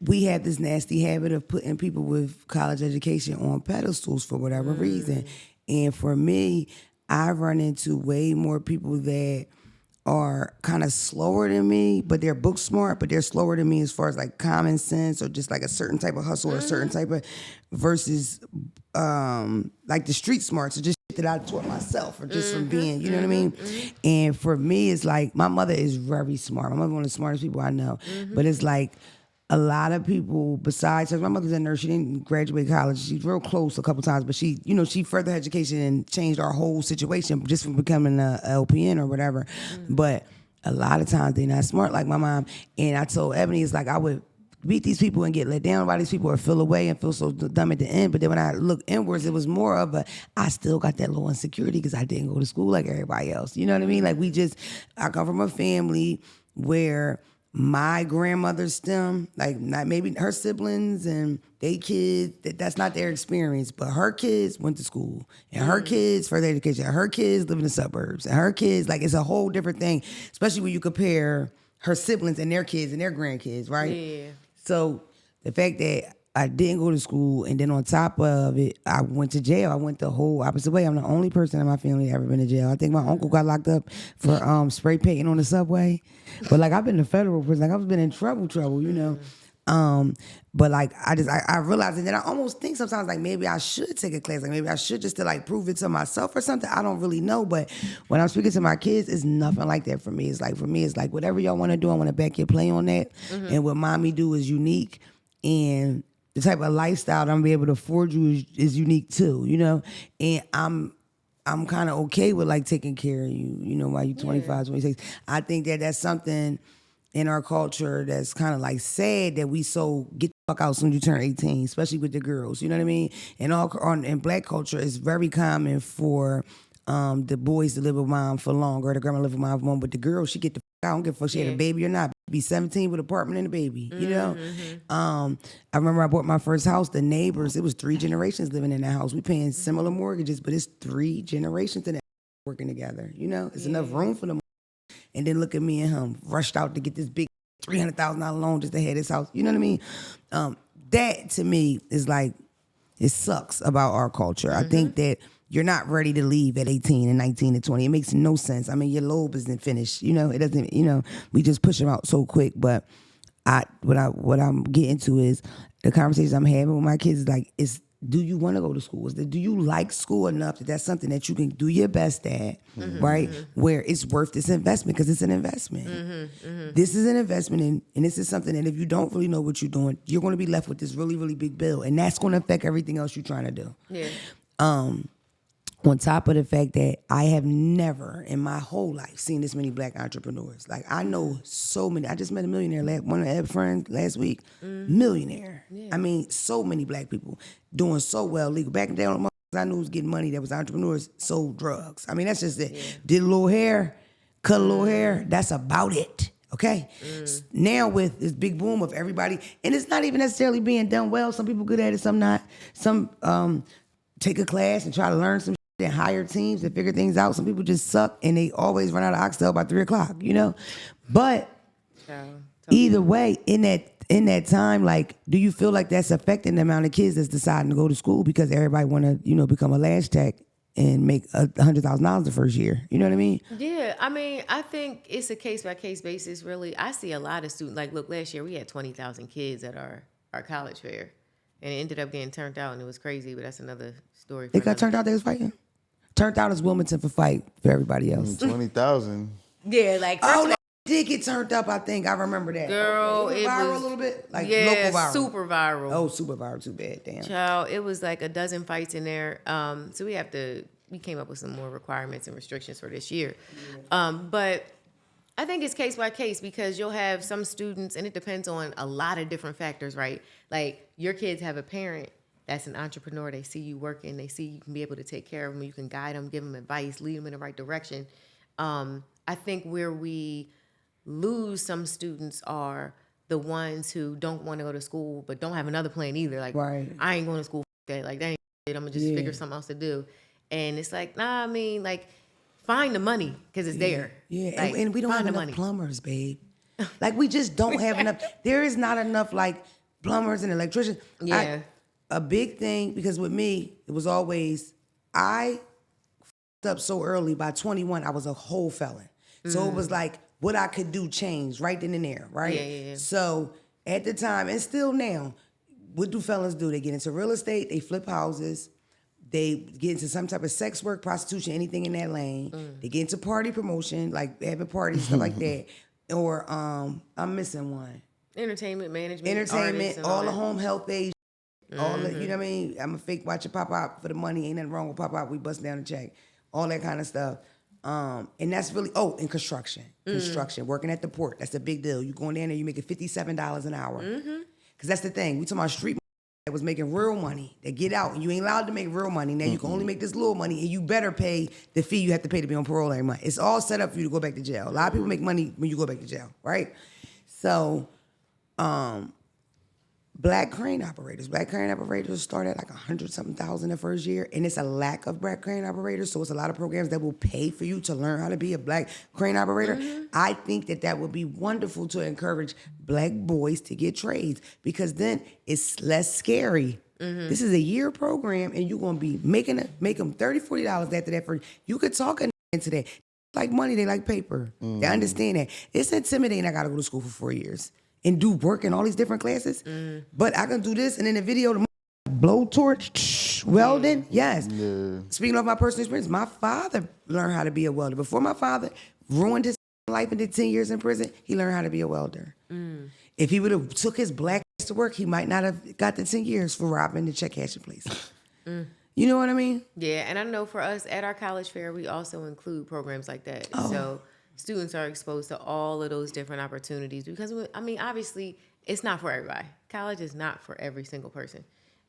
we had this nasty habit of putting people with college education on pedestals for whatever reason. And for me, I run into way more people that are kind of slower than me, but they're book smart, but they're slower than me as far as like common sense or just like a certain type of hustle or a certain type of versus like the street smarts or just shit that I taught myself or just from being, you know what I mean? And for me, it's like my mother is very smart. My mother one of the smartest people I know, but it's like a lot of people besides her, my mother's a nurse. She didn't graduate college. She's real close a couple times, but she, she furthered her education and changed our whole situation just from becoming a LPN or whatever. But a lot of times they're not smart like my mom. And I told Ebonie, it's like I would beat these people and get let down by these people or feel away and feel so dumb at the end. But then when I look inwards, it was more of I still got that low insecurity because I didn't go to school like everybody else. You know what I mean? Like I come from a family where my grandmother's STEM, like not maybe her siblings and they kids, that's not their experience, but her kids went to school and her kids further education, her kids live in the suburbs and her kids, like it's a whole different thing, especially when you compare her siblings and their kids and their grandkids, right? Yeah. So the fact that I didn't go to school, and then on top of it, I went to jail. I went the whole opposite way. I'm the only person in my family that ever been to jail. I think my uncle got locked up for spray painting on the subway. But like I've been to federal prison. Like I've been in trouble, you know. But like I realized, and then I almost think sometimes like maybe I should take a class. Like maybe I should just to like prove it to myself or something. I don't really know. But when I'm speaking to my kids, it's nothing like that for me. It's like for me, it's like whatever y'all want to do, I want to back your play on that. And what mommy do is unique, and the type of lifestyle that I'm be able to afford you is unique too, you know? And I'm kind of okay with like taking care of you, you know, while you're 25, 26. I think that that's something in our culture that's kind of like sad that we so get the fuck out as soon as you turn 18, especially with the girls, you know what I mean? And in black culture, it's very common for the boys to live with mom for longer, the grandma live with mom for longer, but the girl, she get the fuck out. I don't give a fuck she had a baby or not. Be 17 with an apartment and a baby, you know? I remember I bought my first house, the neighbors, it was 3 generations living in that house. We paying similar mortgages, but it's 3 generations in that working together, you know? It's enough room for them. And then look at me and him, rushed out to get this big $300,000 loan just to have this house, you know what I mean? That to me is like, it sucks about our culture. I think that you're not ready to leave at 18 and 19 and 20. It makes no sense. I mean, your lobe isn't finished. You know, it doesn't, you know, we just push them out so quick. But what I'm getting to is the conversations I'm having with my kids is like, do you want to go to school? Do you like school enough that that's something that you can do your best at, right? Where it's worth this investment because it's an investment. This is an investment, and this is something that if you don't really know what you're doing, you're going to be left with this really, really big bill, and that's going to affect everything else you're trying to do. Yeah. On top of the fact that I have never in my whole life seen this many black entrepreneurs. Like I know so many. I just met a millionaire, one of my friends last week, millionaire. Yeah. I mean, so many black people doing so well legal. Back in the day, I knew was getting money that was entrepreneurs, sold drugs. I mean, that's just it. Yeah. Did a little hair, cut a little hair, that's about it. Okay? Now with this big boom of everybody, and it's not even necessarily being done well. Some people good at it, some not. Some take a class and try to learn some and hire teams and figure things out. Some people just suck and they always run out of oxtail by 3:00, you know? But either way, in that time, like, do you feel like that's affecting the amount of kids that's deciding to go to school because everybody want to, you know, become a lash tech and make $100,000 the first year? You know what I mean? Yeah, I mean, I think it's a case-by-case basis, really. I see a lot of students, like, look, last year we had 20,000 kids at our college fair. And it ended up getting turned out, and it was crazy, but that's another story. It got turned out, they was fighting? Turned out as Wilmington for fight for everybody else. 20,000. Yeah, like that did get turned up. I think I remember that. Girl, it was viral a little bit, like yeah, local viral, super viral. Oh, super viral, too bad. Damn. Child, it was like a dozen fights in there. So we came up with some more requirements and restrictions for this year. But I think it's case by case because you'll have some students, and it depends on a lot of different factors, right? Like your kids have a parent that's an entrepreneur. They see you working. They see you can be able to take care of them. You can guide them, give them advice, lead them in the right direction. I think where we lose some students are the ones who don't want to go to school but don't have another plan either. Like, right. I ain't going to school. That. Like, that ain't it. I'm going to just figure something else to do. And it's like, nah, I mean, like, find the money because it's there. Yeah, like, and we don't have enough plumbers, babe. Like, we just don't have enough. There is not enough, like, plumbers and electricians. Yeah. A big thing, because with me, it was always, I f***ed up so early. By 21, I was a whole felon. So it was like, what I could do changed right then and there, right? Yeah. So at the time, and still now, what do felons do? They get into real estate, they flip houses, they get into some type of sex work, prostitution, anything in that lane. They get into party promotion, like having parties, stuff like that. Or I'm missing one. Entertainment management, artists and all the that. home health aid, all the, you know what I mean? I'm a fake watch it pop out for the money. Ain't nothing wrong with pop out. We bust down the check. All that kind of stuff. And that's really, in construction. Construction, working at the port. That's a big deal. You going in there, you making $57 an hour. Because that's the thing. We talking about street that was making real money. They get out and you ain't allowed to make real money. Now you can only make this little money and you better pay the fee you have to pay to be on parole every month. It's all set up for you to go back to jail. A lot of people make money when you go back to jail, right? So, Black crane operators start at like 100-something thousand the first year, and it's a lack of black crane operators. So it's a lot of programs that will pay for you to learn how to be a black crane operator. I think that would be wonderful to encourage black boys to get trades because then it's less scary. This is a year program, and you're gonna be make them $30, $40 after that. You could talk into that. They like money, they like paper. They understand that. It's intimidating. I gotta go to school for 4 years and do work in all these different classes. But I can do this, and in the video, the blowtorch, welding, yes. Yeah. Speaking of my personal experience, my father learned how to be a welder. Before my father ruined his life and did 10 years in prison, he learned how to be a welder. If he would have took his black ass to work, he might not have got the 10 years for robbing the check cashing place. You know what I mean? Yeah, and I know for us at our college fair, we also include programs like that. So students are exposed to all of those different opportunities because, I mean, obviously, it's not for everybody. College is not for every single person.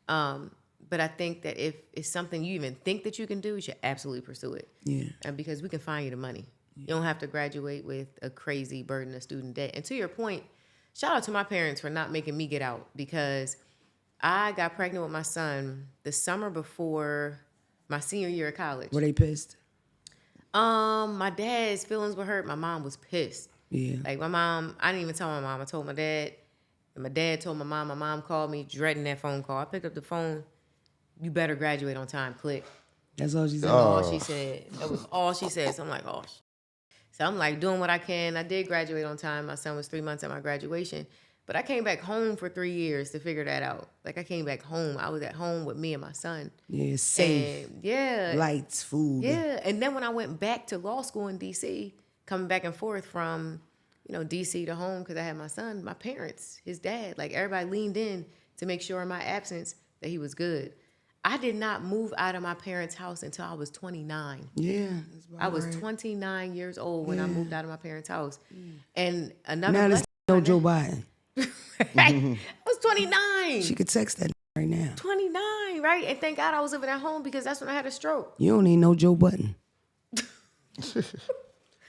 But I think that if it's something you even think that you can do, you should absolutely pursue it. Yeah. And because we can find you the money. You don't have to graduate with a crazy burden of student debt. And to your point, shout out to my parents for not making me get out because I got pregnant with my son the summer before my senior year of college. Were they pissed? My dad's feelings were hurt. My mom was pissed. Yeah. Like my mom, I didn't even tell my mom. I told my dad. And my dad told my mom. My mom called me, dreading that phone call. I picked up the phone. You better graduate on time. Click. That's all she said. That's all she said. That was all she said. So I'm like, oh. So I'm like doing what I can. I did graduate on time. My son was 3 months at my graduation. But I came back home for 3 years to figure that out. Like, I came back home. I was at home with me and my son. Yeah, safe. And, yeah. Lights, food. Yeah. And then when I went back to law school in D.C., coming back and forth from, D.C. to home because I had my son, my parents, his dad, like, everybody leaned in to make sure in my absence that he was good. I did not move out of my parents' house until I was 29. Yeah. I was 29 years old when I moved out of my parents' house. And another now there's no Joe Biden. I was 29. She could text that right now. 29, right? And thank God I was living at home because that's when I had a stroke. You don't need no Joe Button.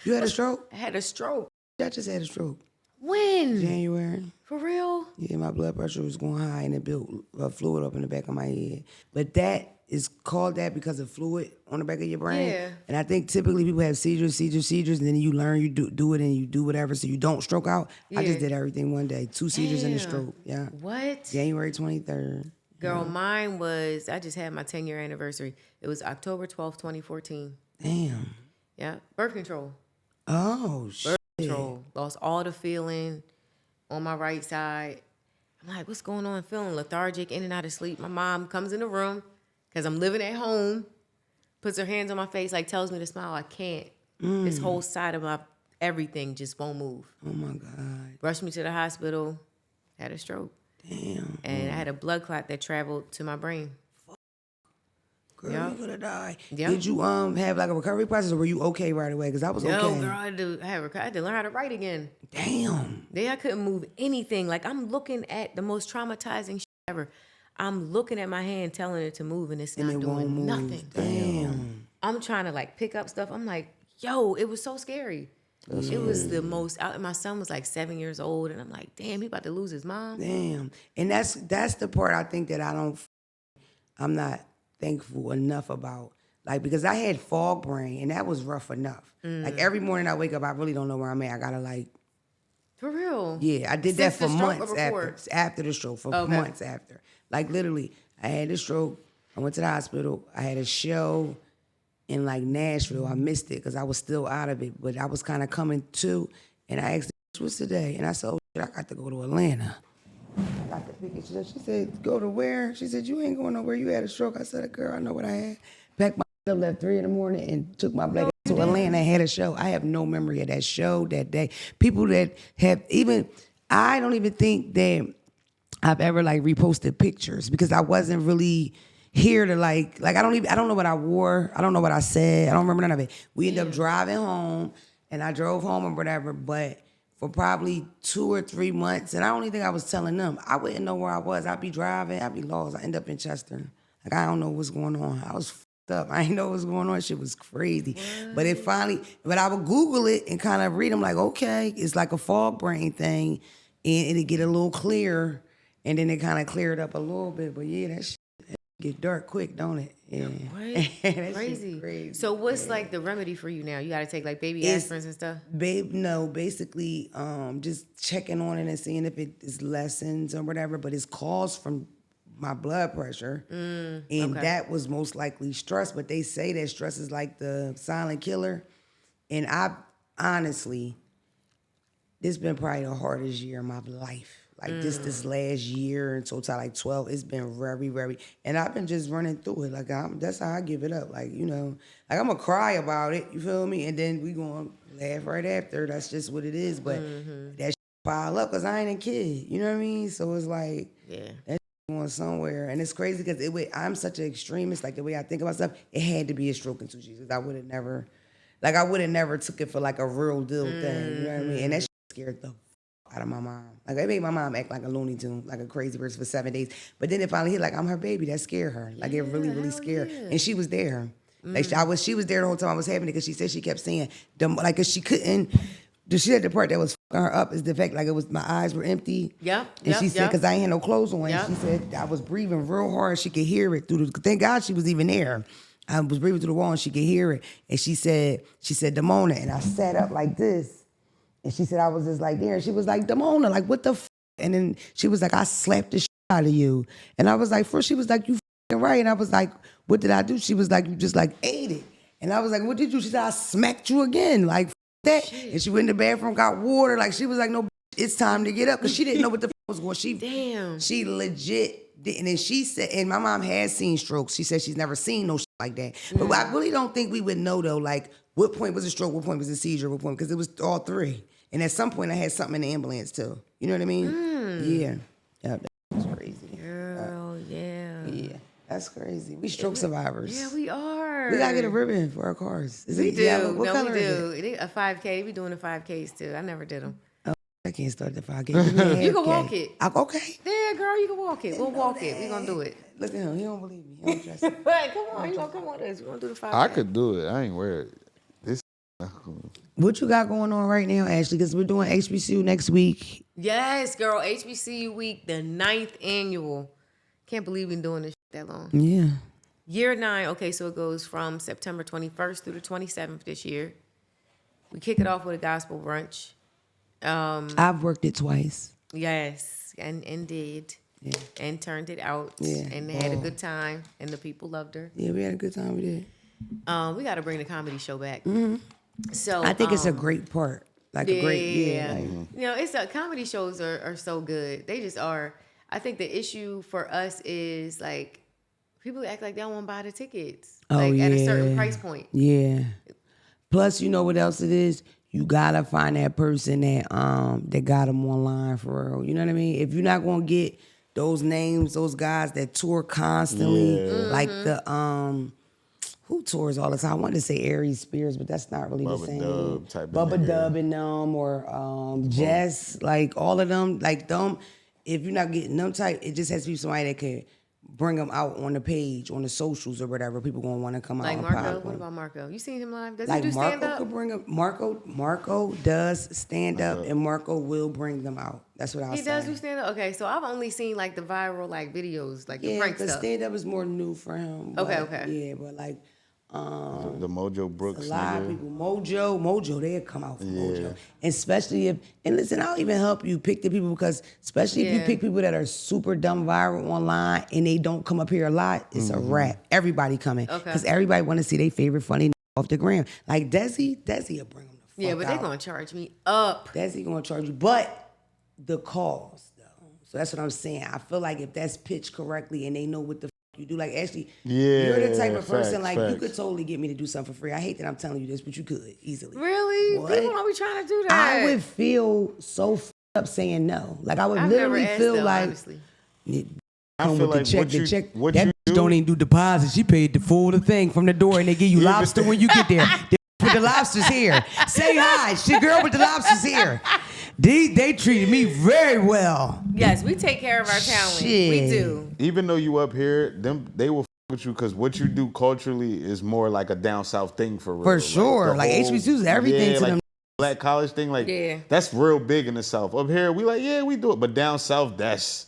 You had a stroke? I had a stroke. I just had a stroke. When? January. For real? Yeah, my blood pressure was going high and it built fluid up in the back of my head. But that is called that because of fluid on the back of your brain. Yeah. And I think typically people have seizures, and then you learn, you do it, and you do whatever so you don't stroke out. Yeah. I just did everything one day. 2 seizures and a stroke. Yeah. What? January 23rd. Girl, mine was, I just had my 10-year anniversary. It was October 12th, 2014. Damn. Yeah. Birth control. Oh, shit. Birth control. Lost all the feeling on my right side. I'm like, what's going on? Feeling lethargic, in and out of sleep. My mom comes in the room because I'm living at home, puts her hands on my face, like tells me to smile. I can't. This whole side of my everything just won't move. Oh, my God. Rushed me to the hospital, had a stroke. Damn. And I had a blood clot that traveled to my brain. Girl, Yep. you could have died. Yep. Did you have like a recovery process or were you okay right away? Because I was okay. No, girl, I had to learn how to write again. Damn. I couldn't move anything. Like, I'm looking at the most traumatizing shit ever. I'm looking at my hand telling it to move, and it's not doing nothing. Damn. I'm trying to, like, pick up stuff. I'm like, yo, it was so scary. It was the most, my son was like 7 years old, and I'm like, damn, he about to lose his mom. Damn. And that's the part I think that I'm not thankful enough about. Like, because I had fog brain, and that was rough enough. Like, every morning I wake up, I really don't know where I'm at. I gotta, like... For real? Yeah, I did Since that for the stroke months after the stroke, months after. Like, literally, I had the stroke, I went to the hospital, I had a show in, like, Nashville. I missed it because I was still out of it, but I was kind of coming to, and I asked her, what's today? And I said, oh, shit, I got to go to Atlanta. I got to pick it. She said, go to where? She said, you ain't going nowhere. You had a stroke. I said, girl, I know what I had. Packed my up, left 3 a.m. and took my black to Atlanta and had a show. I have no memory of that show that day. People that have, even I don't even think that I've ever like reposted pictures because I wasn't really here to like I don't know what I wore. I don't know what I said. I don't remember none of it. We ended up driving home and I drove home or whatever, but for probably 2 or 3 months, and I don't even think I was telling them. I wouldn't know where I was. I'd be driving, I'd be lost. I end up in Chester. Like I don't know what's going on. I was fucked up. I didn't know what was going on. Shit was crazy. But it finally, but I would Google it and kind of read them like, okay, it's like a fog brain thing, and it'd get a little clearer, and then it kind of cleared up a little bit. But yeah, that shit get dark quick, don't it? Yeah. What? Crazy. So what's like the remedy for you now? You got to take like baby aspirins and stuff? No, basically just checking on it and seeing if it is lessens or whatever, but it's caused from my blood pressure. And that was most likely stress, but they say that stress is like the silent killer. And I honestly, this been probably the hardest year of my life. Like this last year in total, like 12, it's been very, very, and I've been just running through it. Like that's how I give it up. Like, you know, like I'm gonna cry about it, you feel me? And then we gonna laugh right after. That's just what it is. But that shit pile up because I ain't a kid, you know what I mean? So it's like, that shit going somewhere. And it's crazy because I'm such an extremist, like the way I think about stuff, it had to be a stroke in 2 G's. I would have never took it for like a real deal thing, you know what I mean? And that shit scared the out of my mom. Like, it made my mom act like a Looney Tune, like a crazy person for 7 days. But then it finally hit, like, I'm her baby. That scared her. Like, it really, really scared her. And she was there. Like, she was there the whole time I was having it because she said she kept saying, like, cause she couldn't, she said the part that was fucking her up is the fact, like, it was, my eyes were empty. And she said, because I ain't had no clothes on. She said, I was breathing real hard. She could hear it through the, thank God she was even there. I was breathing through the wall and she could hear it. And she said, Damona. And I sat up like this. And she said, I was just like there. And she was like, Damona, like, what the f? And then she was like, I slapped the shit out of you. And I was like, first she was like, you f***ing right. And I was like, what did I do? She was like, you just like ate it. And I was like, what did you? She said, I smacked you again. Like, that. Shit. And she went in the bathroom, got water. Like, she was like, no, it's time to get up. Because she didn't know what the f was going on. She legit did. And then she said, and my mom has seen strokes. She said she's never seen no shit like that. But I really don't think we would know, though, like, what point was a stroke, what point was a seizure, what point, because it was all three. And at some point, I had something in the ambulance, too. You know what I mean? Yeah. Yeah, that's crazy. Girl, Yeah, that's crazy. We stroke survivors. Yeah, we are. We got to get a ribbon for our cars. We do. Yellow? What color we do. is it? A 5K. They be doing the 5Ks, too. I never did them. Oh, I can't start the 5K. You can walk it. Okay. Yeah, girl, you can walk it. We'll walk it. We're going to do it. Look at him. He don't believe me. He don't trust me. Right, come on. You going to come on with us. We're going to do the 5K. I could do it. I ain't worried. What you got going on right now, Ashley? Because we're doing HBCU next week. Yes, girl. HBCU week, the 9th annual. Can't believe we've been doing this that long. Yeah. Year 9. Okay, so it goes from September 21st through the 27th this year. We kick it off with a gospel brunch. I've worked it twice. Yes, and did. Yeah. And turned it out. Yeah. And they had a good time. And the people loved her. Yeah, we had a good time. We did. We got to bring the comedy show back. Mm-hmm. So I think it's a great part. Like a great, like, You know, it's comedy shows are so good. They just are. I think the issue for us is like people act like they don't want to buy the tickets. Like at a certain price point. Yeah. Plus, you know what else it is? You gotta find that person that got them online for real. You know what I mean? If you're not gonna get those names, those guys that tour constantly, like the who tours all the time? I wanted to say Aries Spears, but that's not really the same. Bubba Dub and them, or Jess, like all of them, like them. If you're not getting them type, it just has to be somebody that can bring them out on the page, on the socials or whatever. People gonna want to come like out. Like Marco, what about Marco? You seen him live? Does like he do stand Marco up? Could bring up Marco does stand up, and Marco will bring them out. That's what I was saying. He does do stand up. Okay, so I've only seen like the viral like videos, like the prank stuff. Stand up is more new for him. But, okay. Yeah, but like. The Mojo Brooks. A lot of people. Mojo, they'll come out for Mojo. And especially if, and listen, I'll even help you pick the people, because especially if you pick people that are super dumb viral online and they don't come up here a lot, it's a wrap. Everybody coming. Because everybody want to see their favorite funny off the gram. Like Desi will bring them the fuck Yeah, but they're going to charge me up. Desi going to charge you. But the cause, though. So that's what I'm saying. I feel like if that's pitched correctly and they know what the you do, like Ashley, you're the type of person like you could totally get me to do something for free. I hate that I'm telling you this, but you could easily. Really? What? People don't be trying to do that. I would feel so up saying no. Like I would I've never literally asked feel them, like honestly. I come feel with like the check. what you, The check. what That you bitch don't even do deposits. She paid the full thing from the door, and they give you lobster when you get there. With the lobsters here. Say hi. She girl with the lobsters here. They treated me very well. Yes, we take care of our talent. Shit. We do. Even though you up here, they will with you because what you do culturally is more like a down south thing for real. For sure. Like the whole- HBCUs, everything to like them. Black college thing, like Yeah. that's real big in the South. Up here, we like, yeah, we do it. But down south, that's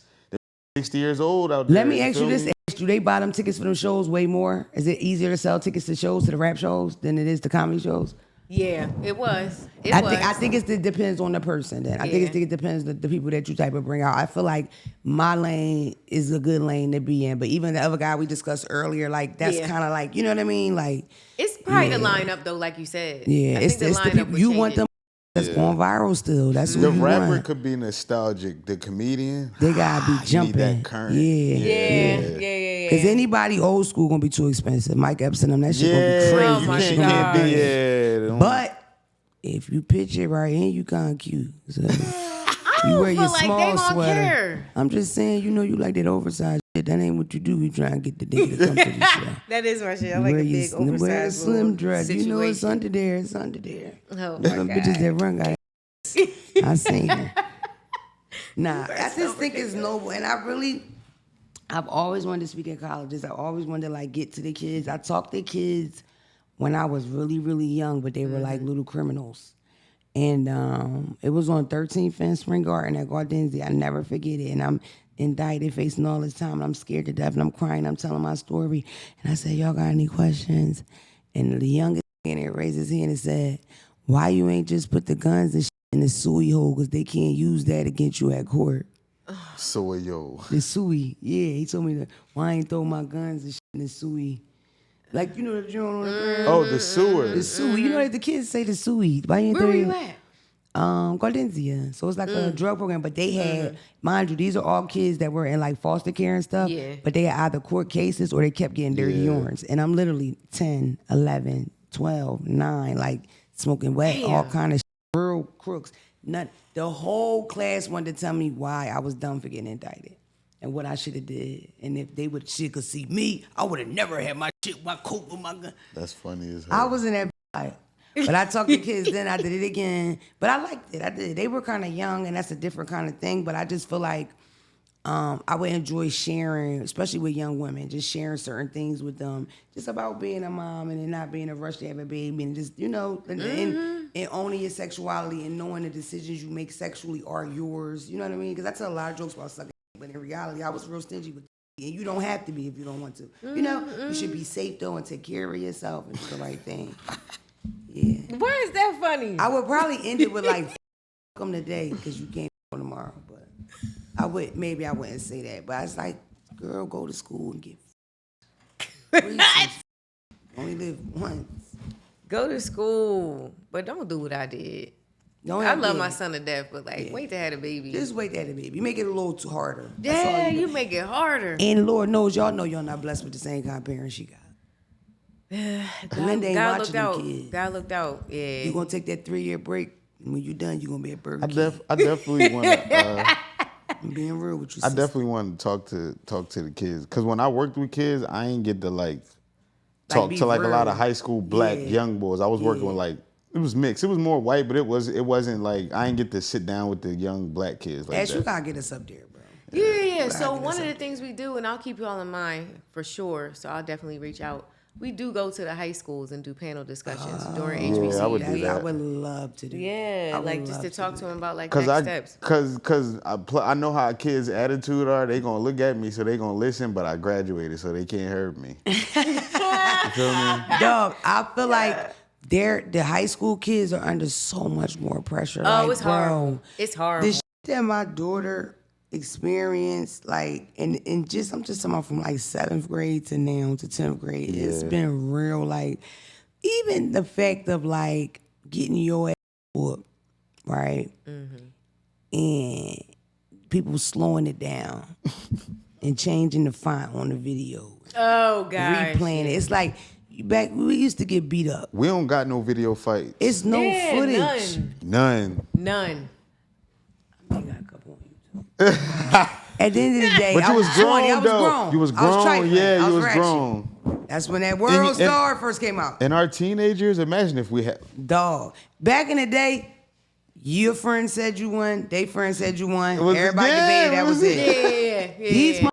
60 years old out there. Let me ask you feel this. me? Do they buy them tickets for them shows way more? Is it easier to sell tickets to shows, to the rap shows, than it is to comedy shows? Yeah, it was. I think it depends on the person. Then I think it depends on the people that you type of bring out. I feel like my lane is a good lane to be in, but even the other guy we discussed earlier, like that's kind of like, you know what I mean? Like It's probably the lineup though, like you said. yeah, it's the people you want them that's going viral still. That's The what you rapper want. could be nostalgic. The comedian, They gotta be you need jumping. that current. Yeah. Cause anybody old school gonna be too expensive. Mike Epps and them, that shit gonna be crazy. Oh my you That shit gonna can't be be. crazy. Yeah, But if you pitch it right and you kinda cute. So I you don't wear your feel like small they gonna sweater. care. I'm just saying, you know you like that oversized shit. That ain't what you do. You try and get the nigga to come to the show. That is my shit. I You like wear a your- big you wear a oversized slim little dress. You know it's situation. under there. It's under there. Oh my Them God. bitches that run got ass. I seen her. Nah, I just think it's noble, and I've always wanted to speak in colleges. I always wanted to like get to the kids. I talked to kids when I was really, really young, but they were like little criminals. And it was on 13th and Spring Garden at Gardenzia. I never forget it. And I'm indicted, facing all this time. And I'm scared to death, and I'm crying. I'm telling my story. And I said, y'all got any questions? And the youngest in there raised his hand and said, why you ain't just put the guns and shit in the suey hole? Because they can't use that against you at court. So yo, The suey. Yeah, he told me that, why I ain't throw my guns and shit in the suey? Like, you know the joint on the ground? oh the sewer. The suey. You know that the kids say the suey. Why you ain't Where throw were your- you at? Gardenzia. So it's like a drug program, but they had, mind you, these are all kids that were in like foster care and stuff, Yeah. but they had either court cases or they kept getting dirty urines. And I'm literally 10, 11, 12, 9, like smoking wet, all kind of real crooks. The whole class wanted to tell me why I was dumb for getting indicted and what I should have did. And if they would shit could see me, I would have never had my shit, my coat with my gun. That's funny as I hell. was in that fight. But I talked to kids then, I did it again. But I liked it. I did. They were kind of young, and that's a different kind of thing. But I just feel like I would enjoy sharing, especially with young women, just sharing certain things with them, just about being a mom and then not being a rush to have a baby, and just, you know, and owning your sexuality and knowing the decisions you make sexually are yours. You know what I mean? Because I tell a lot of jokes about sucking, but in reality, I was real stingy with and you don't have to be if you don't want to. You know, you should be safe, though, and take care of yourself and do the right thing. Yeah. Why is that funny? I would probably end it with like, them today because you can't tomorrow. But I wouldn't say that. But I was like, girl, go to school and get only live once. Go to school, but don't do what I did. I love my son to death, but like, wait to have a baby. Just wait to have a baby. You make it a little too harder. That's all Yeah, do. you make it harder. And Lord knows, y'all know y'all not blessed with the same kind of parents she got. Linda ain't God watching looked them out. kids. God looked out. Yeah. You gonna take that 3-year break, and when you done, you gonna be at Burger I King. definitely want to. I'm being real with you. I sister. definitely want to talk to the kids because when I worked with kids, I ain't get to talk be to like a lot of real. high school black Yeah. young boys. I was working with like it was mixed. It was more white, but it wasn't like I ain't get to sit down with the young black kids like Ash, you that. gotta get us up there, bro. Yeah. So get one us of the up things we do, and I'll keep you all in mind for sure. So I'll definitely reach out. We do go to the high schools and do panel discussions during HBCU. I would do I that. would love to do. Yeah, I would like just love to talk do to them about like Cause next steps. I know how kids' attitude are. They gonna look at me, so they gonna listen. But I graduated, so they can't hurt me. You feel me? Dog, I feel like the high school kids are under so much more pressure. Oh, like, it's bro, horrible. It's horrible. The shit that my daughter experienced, like, and I'm just talking about from like 7th grade to now to 10th grade. It's been real, like, even the fact of like getting your ass whooped, right? And people slowing it down and changing the font on the video, Oh gosh. replaying it. It's like back we used to get beat up. We don't got no video fights. It's no Yeah, footage. None. None. At the end of the day, But I you was grown, 20. I was though. grown. You was I was grown. trifling. Yeah, I you was ratchet. grown. That's when that World Star first came out. In our teenage years, imagine if we had. Dog. Back in the day, your friend said you won. They friend said you won. Everybody debated. That was it. Yeah. These motherfuckers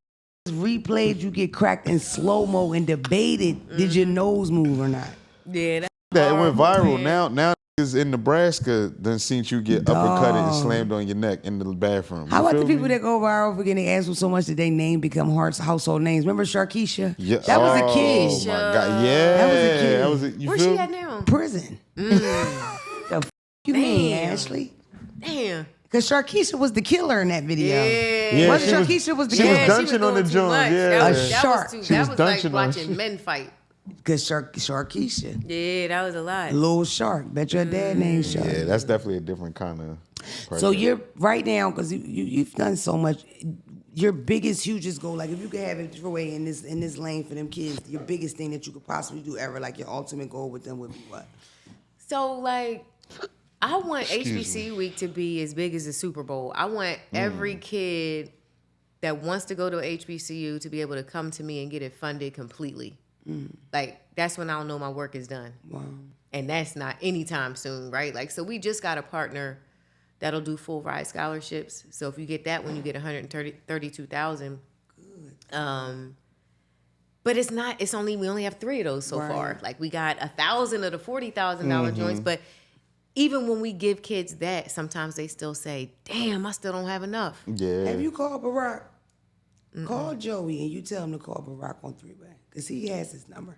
replayed you get cracked in slow-mo and debated did your nose move or not. Yeah. That it went viral. Man. Now niggas in Nebraska done seen you get uppercutted and slammed on your neck in the bathroom. How about the people me? that go viral for getting asked so much that they name become household names? Remember Sharkeisha? Yeah. That was a kid. Oh my God. Yeah. That was a kid. That was a, you Where's feel she at me? now? Prison. The f you mean, Damn. Ashley? Damn. Because Sharkeisha was the killer in that video. Yeah. What she was- Sharkeisha was the she was killer? dunking on the doing too joint, much. yeah. That A was, shark. That was, She that was was like dunking on- watching men fight. Because Sharkeisha. Yeah, that was a lot. Little Shark. Bet your dad named Shark. Yeah, that's definitely a different kind of. So you're right now, because you've done so much. Your biggest, hugest goal, like if you could have it your way in this lane for them kids, your biggest thing that you could possibly do ever, like your ultimate goal with them would be what? So, like, I want HBCU week to be as big as the Super Bowl. I want every kid that wants to go to HBCU to be able to come to me and get it funded completely. Like, that's when I'll know my work is done. Wow. And that's not anytime soon, right? Like, so we just got a partner that'll do full ride scholarships. So if you get that one, you get $132,000. Good. But it's not. It's only we only have 3 of those so far. Like we got 1,000 of the $40,000 joints. But even when we give kids that, sometimes they still say, "Damn, I still don't have enough." Yeah. Have you called Barack? Call Joey and you tell him to call Barack on 3-way because he has his number.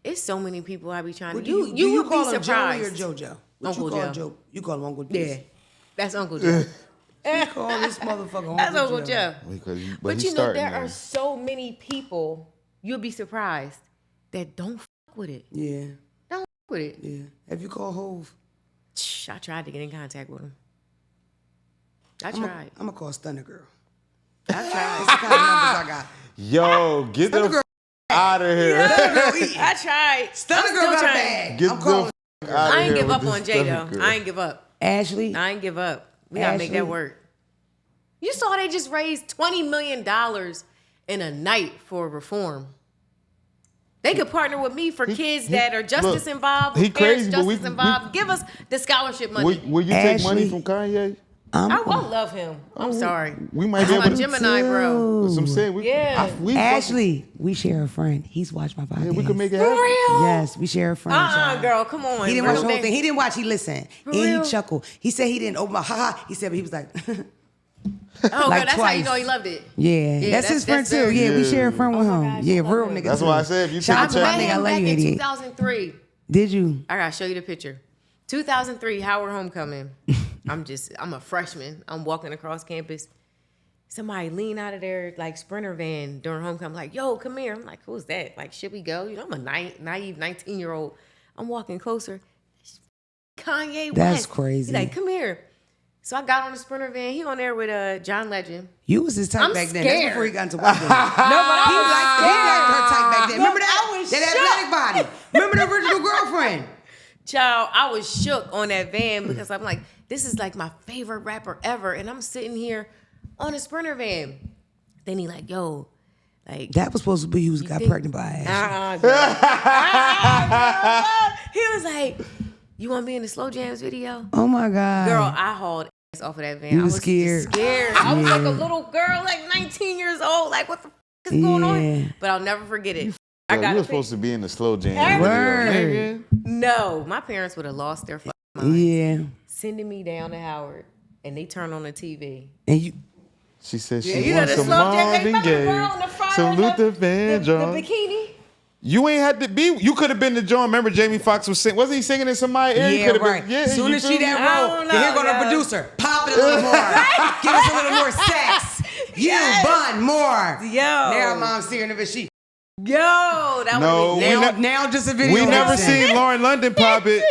It's so many people I be trying to. Do You you would call be him surprised. Joey or JoJo? What Uncle you call Joe. You call him Uncle Joe. Yeah, that's Uncle Joe. You call this motherfucker That's Uncle Joe. But But he's you know, starting there now. are so many people, you'll be surprised, that don't fuck with it. Yeah, Don't fuck with it. yeah. Have you called Hove? I tried to get in contact with him. I I'm tried. gonna call Stunner Girl. I That's tried. the kind of numbers I got. Yo, get Stunner the Girl. out of here. Stunner Girl eating. I tried. Stunner I'm Girl still got a trying. bag. Get I'm calling the out I of ain't here give up with on this Jay Stunner though. Girl. I ain't give up. Ashley. I ain't give up. We gotta make that Ashley. work. You saw they just raised $20 million in a night for reform. They could partner with me for kids that are justice look, involved, he with parents crazy, but we- justice involved. Give us the scholarship money. Will you take money Ashley. from Kanye? I love him. I'm sorry. We might be That's able my to. Gemini, bro. That's what I'm saying. We, Yeah. Ashley, we share a friend. He's watched my podcast. Yeah, we could make it For happen. real? Yes, we share a friend. child. Girl, come on. He didn't bro. watch the whole thing. He didn't watch. He listened. And real? he chuckled. He said he didn't open my ha. He said, but he was like, Oh, like girl, that's how you twice. know he loved it. yeah, that's his friend too. very- Yeah, we Yeah. share a friend with Oh my him. gosh, Yeah, I love real him. nigga. That's too. why I said if you Shout take out a to I my check. met nigga. I him love back you, in 88. 2003. Did you? I gotta show you the picture. 2003, Howard Homecoming. I'm a freshman. I'm walking across campus. Somebody lean out of their like Sprinter van during homecoming, like, yo, come here. I'm like, who's that? Like, should we go? You know, I'm a naive 19-year-old. I'm walking closer. Kanye West. That's crazy. He's like, come here. So I got on the Sprinter van. He on there with John Legend. You was his type I'm back then. That's scared. before he got into white women. No, but He liked her type back then. Remember Look, that? I was That shook. athletic body. Remember the original girlfriend? Child, I was shook on that van because I'm like, this is like my favorite rapper ever. And I'm sitting here on a Sprinter van. Then he like, yo, like. That was supposed to be who got think- pregnant by Ashley. Girl. He was like, you want to be in the Slow Jams video? Oh my God. Girl, I hauled ass off of that van. You I was was scared. just scared. I was like Yeah. a little girl, like 19 years old. Like, what the is going Yeah. on? But I'll never forget it. I Yo, got you a were pic- supposed to be in the slow jam. Word. Video, nigga. No, my parents would have lost their fucking mind. Yeah. Sending me down to Howard, and they turned on the TV. And you. She said Yeah, she you know wants the some slow jam. Hey, Marvin remember the girl in Gaye. the front Salute with the fan, the John. bikini? You ain't had to be. You could have been the John. Remember, Jamie Foxx was singing. Wasn't he singing in somebody's ear? He Yeah, could have right. been. Yeah, As soon you as feel she me? that I roll, don't then here know, go the yo. producer. Pop it a little more. Give us a little more sex. You bun more. Yo. Now mom's steering of it. She. Yo, that No, would we be Now, ne- now just a video. We never lesson. seen Lauren London pop it.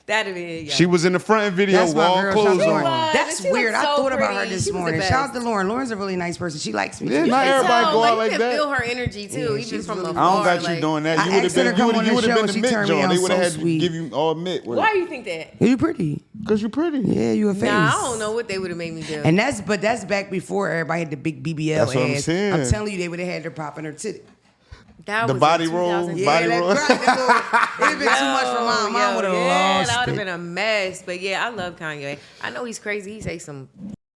That'd be it, yeah. She was in the front video, That's my wall girl. clothes Shout out to on. Lauren. That's She looked weird. I so thought about her pretty. this She was the morning. best. Shout out to Lauren. Lauren's a really nice person. She likes me. Yeah, too. not everybody go out you like can that. feel her energy too, Yeah, even she's from really afar. I don't got like, you doing that. I You would have asked her to been, come you on the would show have been and the she mid turned me John. on They would have so had sweet. to give you all mid. Why do you think that? You pretty. Because you're pretty. Yeah, you a face. Nah, I don't know what they would have made me do. And that's back before everybody had the big BBL That's what I'm ass. saying. I'm telling you, they would have had her popping her titty. That The was body in roll, 2000. body that roll. right, that little- it'd been too much for mom. Mom would have lost that would have it. been a mess. But yeah, I love Kanye. I know he's crazy. He say some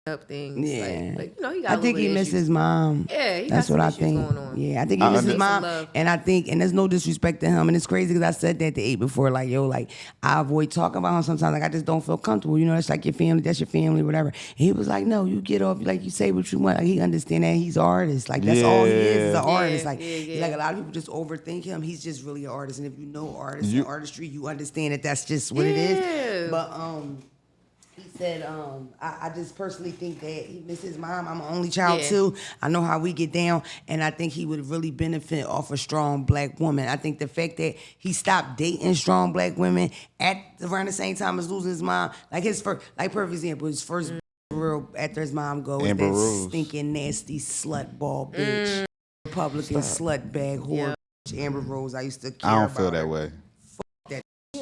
up things. Yeah. Like, you know, he got I a think he little misses issues. mom. Yeah, he got That's some what I issues think. going on. Yeah, I think he I misses under- mom, Love. and I think, and there's no disrespect to him, and it's crazy because I said that to Abe before, like, yo, like I avoid talking about him sometimes, like I just don't feel comfortable. You know, that's like your family, that's your family, whatever. And he was like, no, you get off, like you say what you want. Like he understand that he's an artist, like that's all he is an Yeah. artist. Like, Yeah. like a lot of people just overthink him. He's just really an artist, and if you know artists You- and artistry, you understand that that's just what it is. Yeah. But he said, I just personally think that he misses mom. I'm an only child Yeah. too. I know how we get down, and I think he would really benefit off a strong black woman. I think the fact that he stopped dating strong black women around the same time as losing his mom, like his first, like perfect example, his first real after his mom goes, Amber that Rose. stinking nasty slut ball bitch, Republican slut bag whore, bitch, Amber Rose. I used to care I don't about feel her. that way.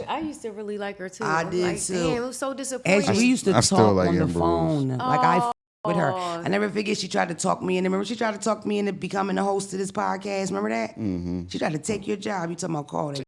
I used to really like her too. I I'm did like, too. Damn, it was so disappointing. Actually, we used to I talk still like on the Amber Rose. phone. Like I with her. I never forget she tried to talk me in. Remember she tried to talk me into becoming the host of this podcast. Remember that? Mm-hmm. She tried to take your job. You talking about Cardi?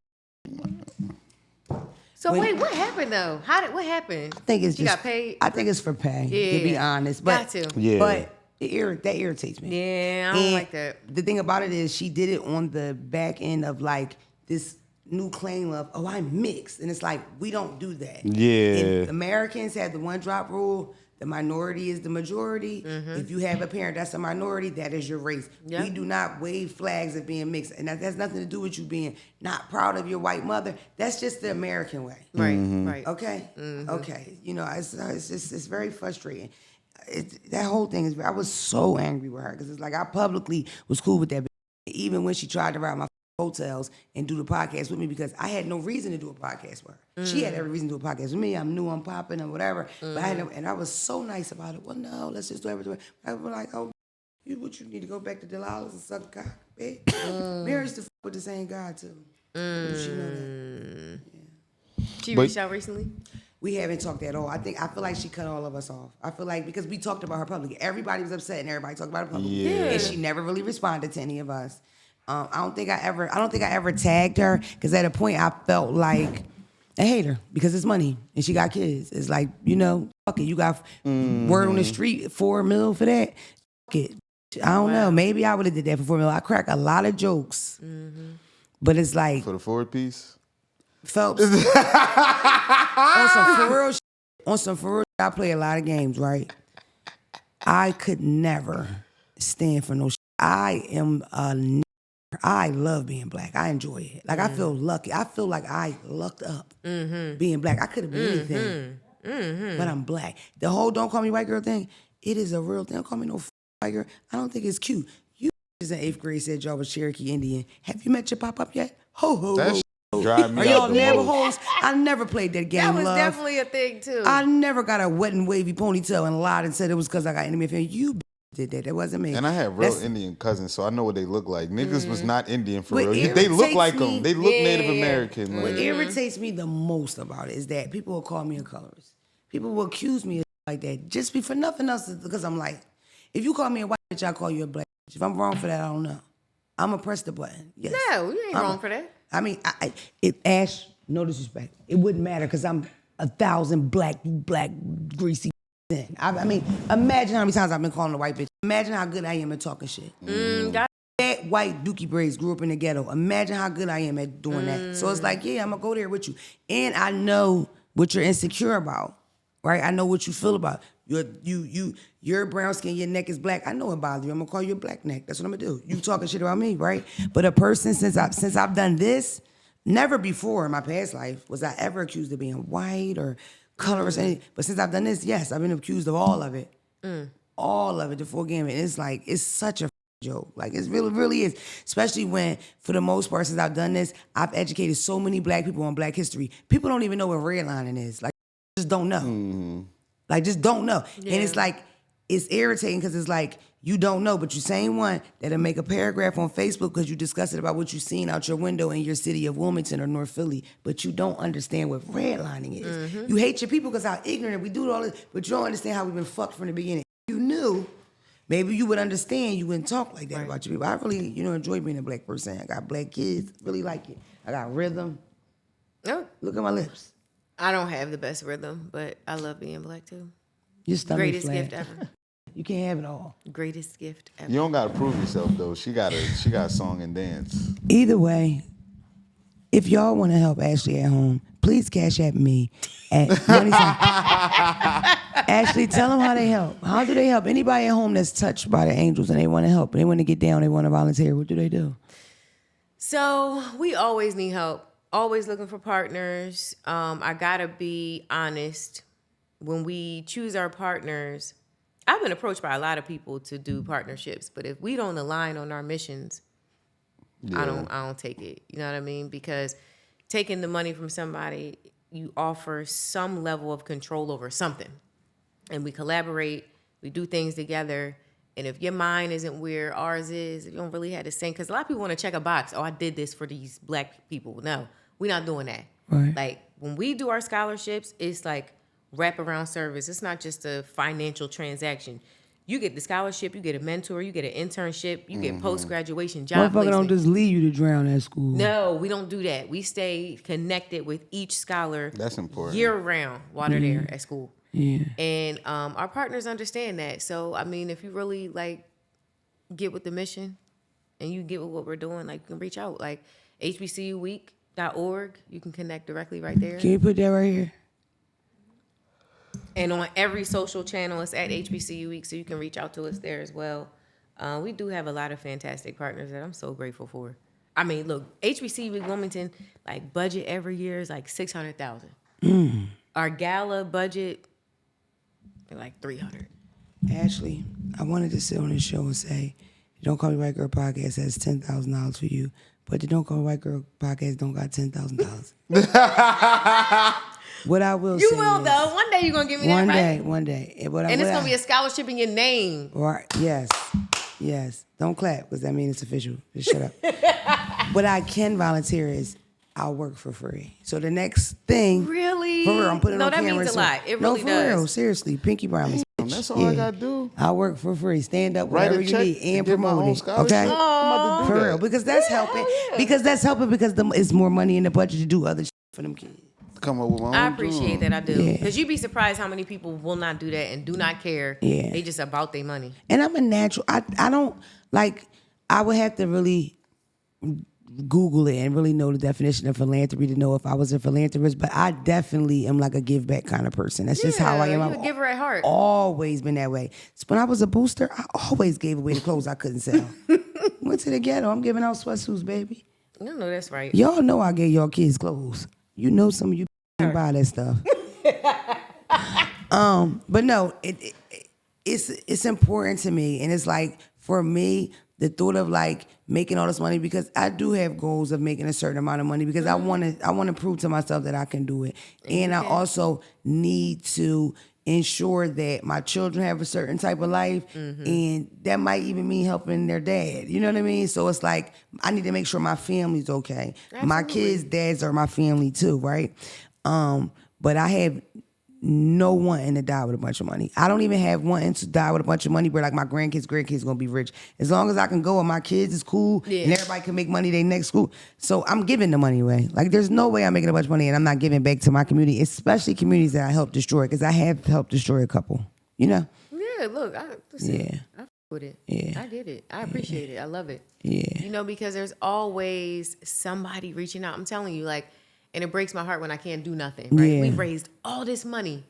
So wait, what happened though? What happened? I think it's she just. got paid. I think it's for pay. Yeah. To be honest, but Got to. Yeah. but that irritates me. Yeah, I don't And like that. The thing about it is she did it on the back end of like this new claim of, oh, I'm mixed. And it's like, we don't do that. Yeah. And Americans have the one drop rule. The minority is the majority. If you have a parent that's a minority, that is your race. Yep. We do not wave flags of being mixed. And that has nothing to do with you being not proud of your white mother. That's just the American way. Right, right. Okay? Okay. You know, it's very frustrating. That whole thing is, I was so angry with her because it's like I publicly was cool with that bitch, even when she tried to ride my hotels and do the podcast with me because I had no reason to do a podcast with her. She had every reason to do a podcast with me. I'm new, I'm popping and whatever. But I had no, and I was so nice about it. Well, no, let's just do everything. I was like, oh, you need to go back to Delilah's and suck cock, bitch. Mary's the with the same guy too. She know that. She But- reached out recently. We haven't talked at all. I feel like she cut all of us off. I feel like because we talked about her publicly. Everybody was upset and everybody talked about her publicly. Yeah. And she never really responded to any of us. I don't think I ever tagged her because at a point I felt like I hate her because it's money and she got kids. It's like, you know, fuck it. You got word on the street, $4 million for that. Fuck it. I don't know. Maybe I would have did that for $4 million. I crack a lot of jokes, but it's like For the forward piece? Phelps on some for real. I play a lot of games, right? I could never stand for no shit. I love being black. I enjoy it. Like I feel lucky. I feel like I lucked up being black. I could have been anything, but I'm black. The whole "don't call me white girl" thing, it is a real thing. Don't call me no white girl. I don't think it's cute. You in 8th grade said y'all was Cherokee Indian. Have you met your pop up yet? Ho ho That ho. shit drive me Are y'all out the most. Navajos? I never played that game. That was love. definitely a thing too. I never got a wet and wavy ponytail and lied and said it was because I got enemy fan. You did that. That wasn't me. And I had real That's- Indian cousins, so I know what they look like. Niggas was not Indian for What real. They look irritates like me- them. They look Native Yeah. American. What Like, irritates me the most about it is that people will call me a colorist. People will accuse me of like that just for nothing else because I'm like, if you call me a white bitch, I call you a black bitch. If I'm wrong for that, I don't know. I'm going to press the button. Yes. No, you ain't wrong for that. I mean, Ash, no disrespect. It wouldn't matter because I'm 1,000 black, greasy in. I mean, imagine how many times I've been calling a white bitch. Imagine how good I am at talking shit. Got Fat white dookie braids grew up in the ghetto. Imagine how good I am at doing that. So it's like, yeah, I'm gonna go there with you. And I know what you're insecure about, right? I know what you feel about. You're brown skin, your neck is black. I know it bothers you. I'm gonna call you a black neck. That's what I'm gonna do. You talking shit about me, right? But a person since I've done this, never before in my past life was I ever accused of being white or colorist. But since I've done this, yes, I've been accused of all of it. All of it, the full gamut. It's like, it's such a joke. Like, it really, really is. Especially when, for the most part, since I've done this, I've educated so many black people on black history. People don't even know what redlining is. Like, just don't know. Like, just don't know. Yeah. And it's like, it's irritating because it's like, you don't know, but you're saying one that'll make a paragraph on Facebook because you discuss it about what you've seen out your window in your city of Wilmington or North Philly, but you don't understand what redlining is. You hate your people because how ignorant we do all this, but you don't understand how we've been fucked from the beginning. If you knew, maybe you would understand. You wouldn't talk like that about your people. I really, enjoy being a black person. I got black kids. Really like it. I got rhythm. No, Look at my lips. I don't have the best rhythm, but I love being black too. Your stomach Greatest flat. gift ever. You can't have it all. Greatest gift ever. You don't gotta prove yourself though. She got song and dance. Either way, if y'all want to help Ashley at home, please cash at me at money sign. Ashley, tell them how they help. How do they help? Anybody at home that's touched by the angels and they want to help, they want to get down, they want to volunteer, what do they do? So we always need help. Always looking for partners. I gotta be honest. When we choose our partners, I've been approached by a lot of people to do partnerships, but if we don't align on our missions, I don't take it. You know what I mean? Because taking the money from somebody, you offer some level of control over something. And we collaborate, we do things together. And if your mind isn't where ours is, if you don't really have the same, because a lot of people want to check a box. Oh, I did this for these black people. No, we're not doing that. Right. Like when we do our scholarships, it's like wraparound service. It's not just a financial transaction. You get the scholarship, you get a mentor, you get an internship, you get post-graduation job Motherfucker placement. don't just leave you to drown at school. No, we don't do that. We stay connected with each scholar. That's important. Year-round while they're there at school. Yeah. And our partners understand that. So, I mean, if you really, like, get with the mission and you get with what we're doing, like, you can reach out. Like, HBCUweek.org, you can connect directly right there. Can you put that right here? And on every social channel, it's at HBCU Week, so you can reach out to us there as well. We do have a lot of fantastic partners that I'm so grateful for. I mean, look, HBCU Week Wilmington, like, budget every year is like $600,000. Our gala budget, like $300,000. Ashley, I wanted to sit on this show and say, Don't Call Me White Girl podcast has $10,000 for you, but the Don't Call Me White Girl podcast don't got $10,000. What I will say You will, is, though. One day you're going to give me that, right? One day. And it's going to be a scholarship in your name. Right, yes. Don't clap, because that means it's official. Just shut up. What I can volunteer is I'll work for free. So the next thing... Really? For real, I'm putting it on camera. No, that means a lot. It really no, for does. real, seriously. Pinky promise. That's all I gotta do. I'll work for free. Stand up, Write whatever a you check need, and get my promote own it. scholarship. Okay? I'm about to do For that. real, because that's helping. yeah. Because that's helping because it's more money in the budget to do other shit for them kids. Come up with my own. I appreciate that. I do. Yeah. Because you'd be surprised how many people will not do that and do not care. Yeah. They just about their money. And I'm a natural. I don't like. I would have to really Google it and really know the definition of philanthropy to know if I was a philanthropist. But I definitely am like a give back kind of person. That's just how I am. You're a giver at heart. Always been that way. So when I was a booster, I always gave away the clothes I couldn't sell. Went to the ghetto. I'm giving out sweatsuits, baby. No, that's right. Y'all know I gave y'all kids clothes. You know some of you buy that stuff. But no, it's important to me, and it's like for me, the thought of like making all this money, because I do have goals of making a certain amount of money because I want to prove to myself that I can do it, and I also need to ensure that my children have a certain type of life, and that might even mean helping their dad. You know what I mean? So it's like I need to make sure my family's okay. Absolutely. My kids' dads are my family too, right? But I have no wanting to die with a bunch of money. I don't even have wanting to die with a bunch of money where like my grandkids gonna be rich. As long as I can go and my kids is cool and everybody can make money they next school. So I'm giving the money away. Like there's no way I'm making a bunch of money and I'm not giving back to my community, especially communities that I helped destroy, because I have helped destroy a couple. You know? Yeah, look, I with it. Yeah. I get it. I appreciate it. I love it. Yeah. You know, because there's always somebody reaching out. I'm telling you, like, and it breaks my heart when I can't do nothing, right? Yeah. We've raised all this money,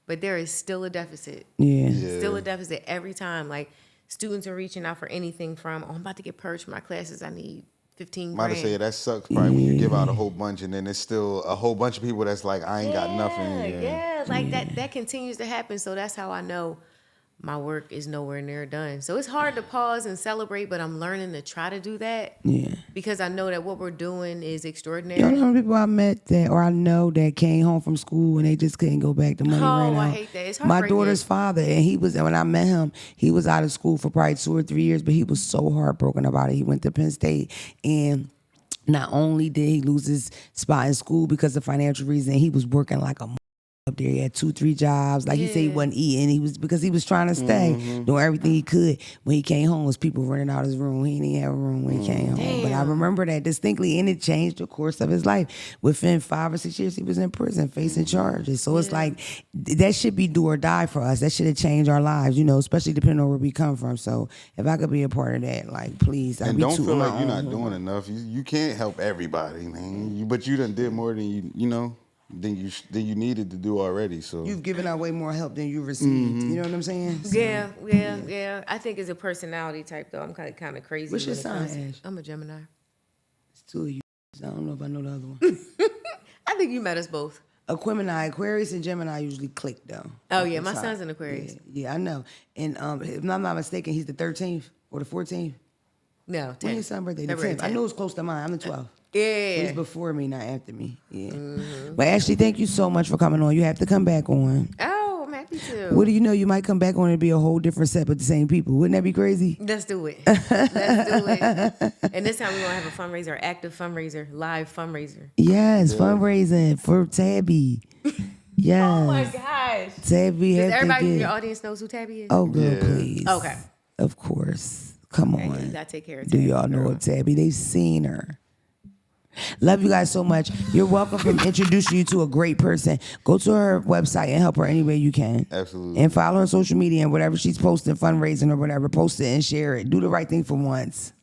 but there is still a deficit. Yeah. Still a deficit every time. Like, students are reaching out for anything from, I'm about to get purged from my classes. I need 15 grand. Might have said that sucks probably when you give out a whole bunch and then there's still a whole bunch of people that's like, I ain't got nothing. Yeah, like that continues to happen. So that's how I know my work is nowhere near done. So it's hard to pause and celebrate, but I'm learning to try to do that. Yeah. Because I know that what we're doing is extraordinary. You know how many people I met that, or I know that came home from school and they just couldn't go back. The money ran out. I hate that. It's My heartbreaking. daughter's father, and when I met him, he was out of school for probably 2 or 3 years, but he was so heartbroken about it. He went to Penn State, and not only did he lose his spot in school because of financial reason, he was working like a up there. He had 2-3 jobs. Like he said, he wasn't eating. Because he was trying to stay, doing everything he could. When he came home, was people running out his room. He didn't have a room when he came home. But I remember that distinctly, and it changed the course of his life. Within 5 or 6 years, he was in prison facing charges. So it's like that should be do or die for us. That should have changed our lives, especially depending on where we come from. So if I could be a part of that, like please, and don't feel like you're not doing enough. You can't help everybody, man. But you done did more than than you needed to do already. So you've given out way more help than you received. You know what I'm saying? So, Yeah. I think it's a personality type though. I'm kind of crazy. What's your sign, Ash? I'm a Gemini. It's 2 of you. I don't know if I know the other one. I think you met us both. Aquarius and Gemini usually click though. Oh yeah, my son's an Aquarius. Yeah, I know. And if I'm not mistaken, he's the 13th or the 14th. No, 10th. When your son's birthday? The February 10th. I knew it was close to mine. I'm the 12th. Yeah. He's before me, not after me. Yeah. But Ashley, thank you so much for coming on. You have to come back on. Oh, I'm happy to. What do you know? You might come back on and be a whole different set with the same people. Wouldn't that be crazy? Let's do it. Let's do it. And this time we're going to have a fundraiser, active fundraiser, live fundraiser. Yes, fundraising for Tabby. Yes. Oh my gosh. Tabby Does has everybody to in get... your audience knows who Tabby is? Oh, girl, please. Okay. Of course. Come on. You got to take care of Do Tabby. y'all know of Tabby? They've seen her. Love you guys so much. You're welcome for introducing you to a great person. Go to her website and help her any way you can. Absolutely. And follow her on social media and whatever she's posting, fundraising or whatever, post it and share it. Do the right thing for once.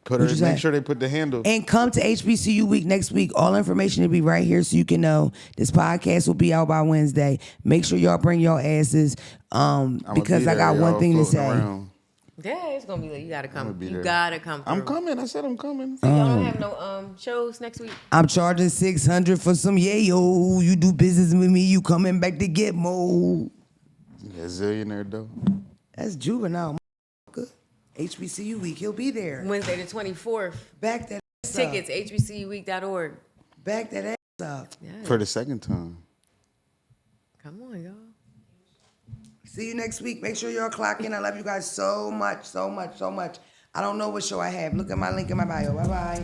Make sure they put the handle. And come to HBCU week next week. All information will be right here so you can know. This podcast will be out by Wednesday. Make sure y'all bring your asses because I got one thing to say. Around. Yeah, it's going to be like, you got to come. be You there. got to come through. I'm coming. I said I'm coming. So y'all don't have no shows next week? I'm charging $600 for some yayo. You do business with me, you coming back to get more. Yeah, zillionaire though. That's juvenile, motherfucker. HBCU week, he'll be there. Wednesday the 24th. Back that ass Tickets, up. hbcuweek.org. Back that ass up. Yeah. For the second time. Come on, y'all. See you next week. Make sure y'all clock in. I love you guys so much, so much, so much. I don't know what show I have. Look at my link in my bio. Bye-bye.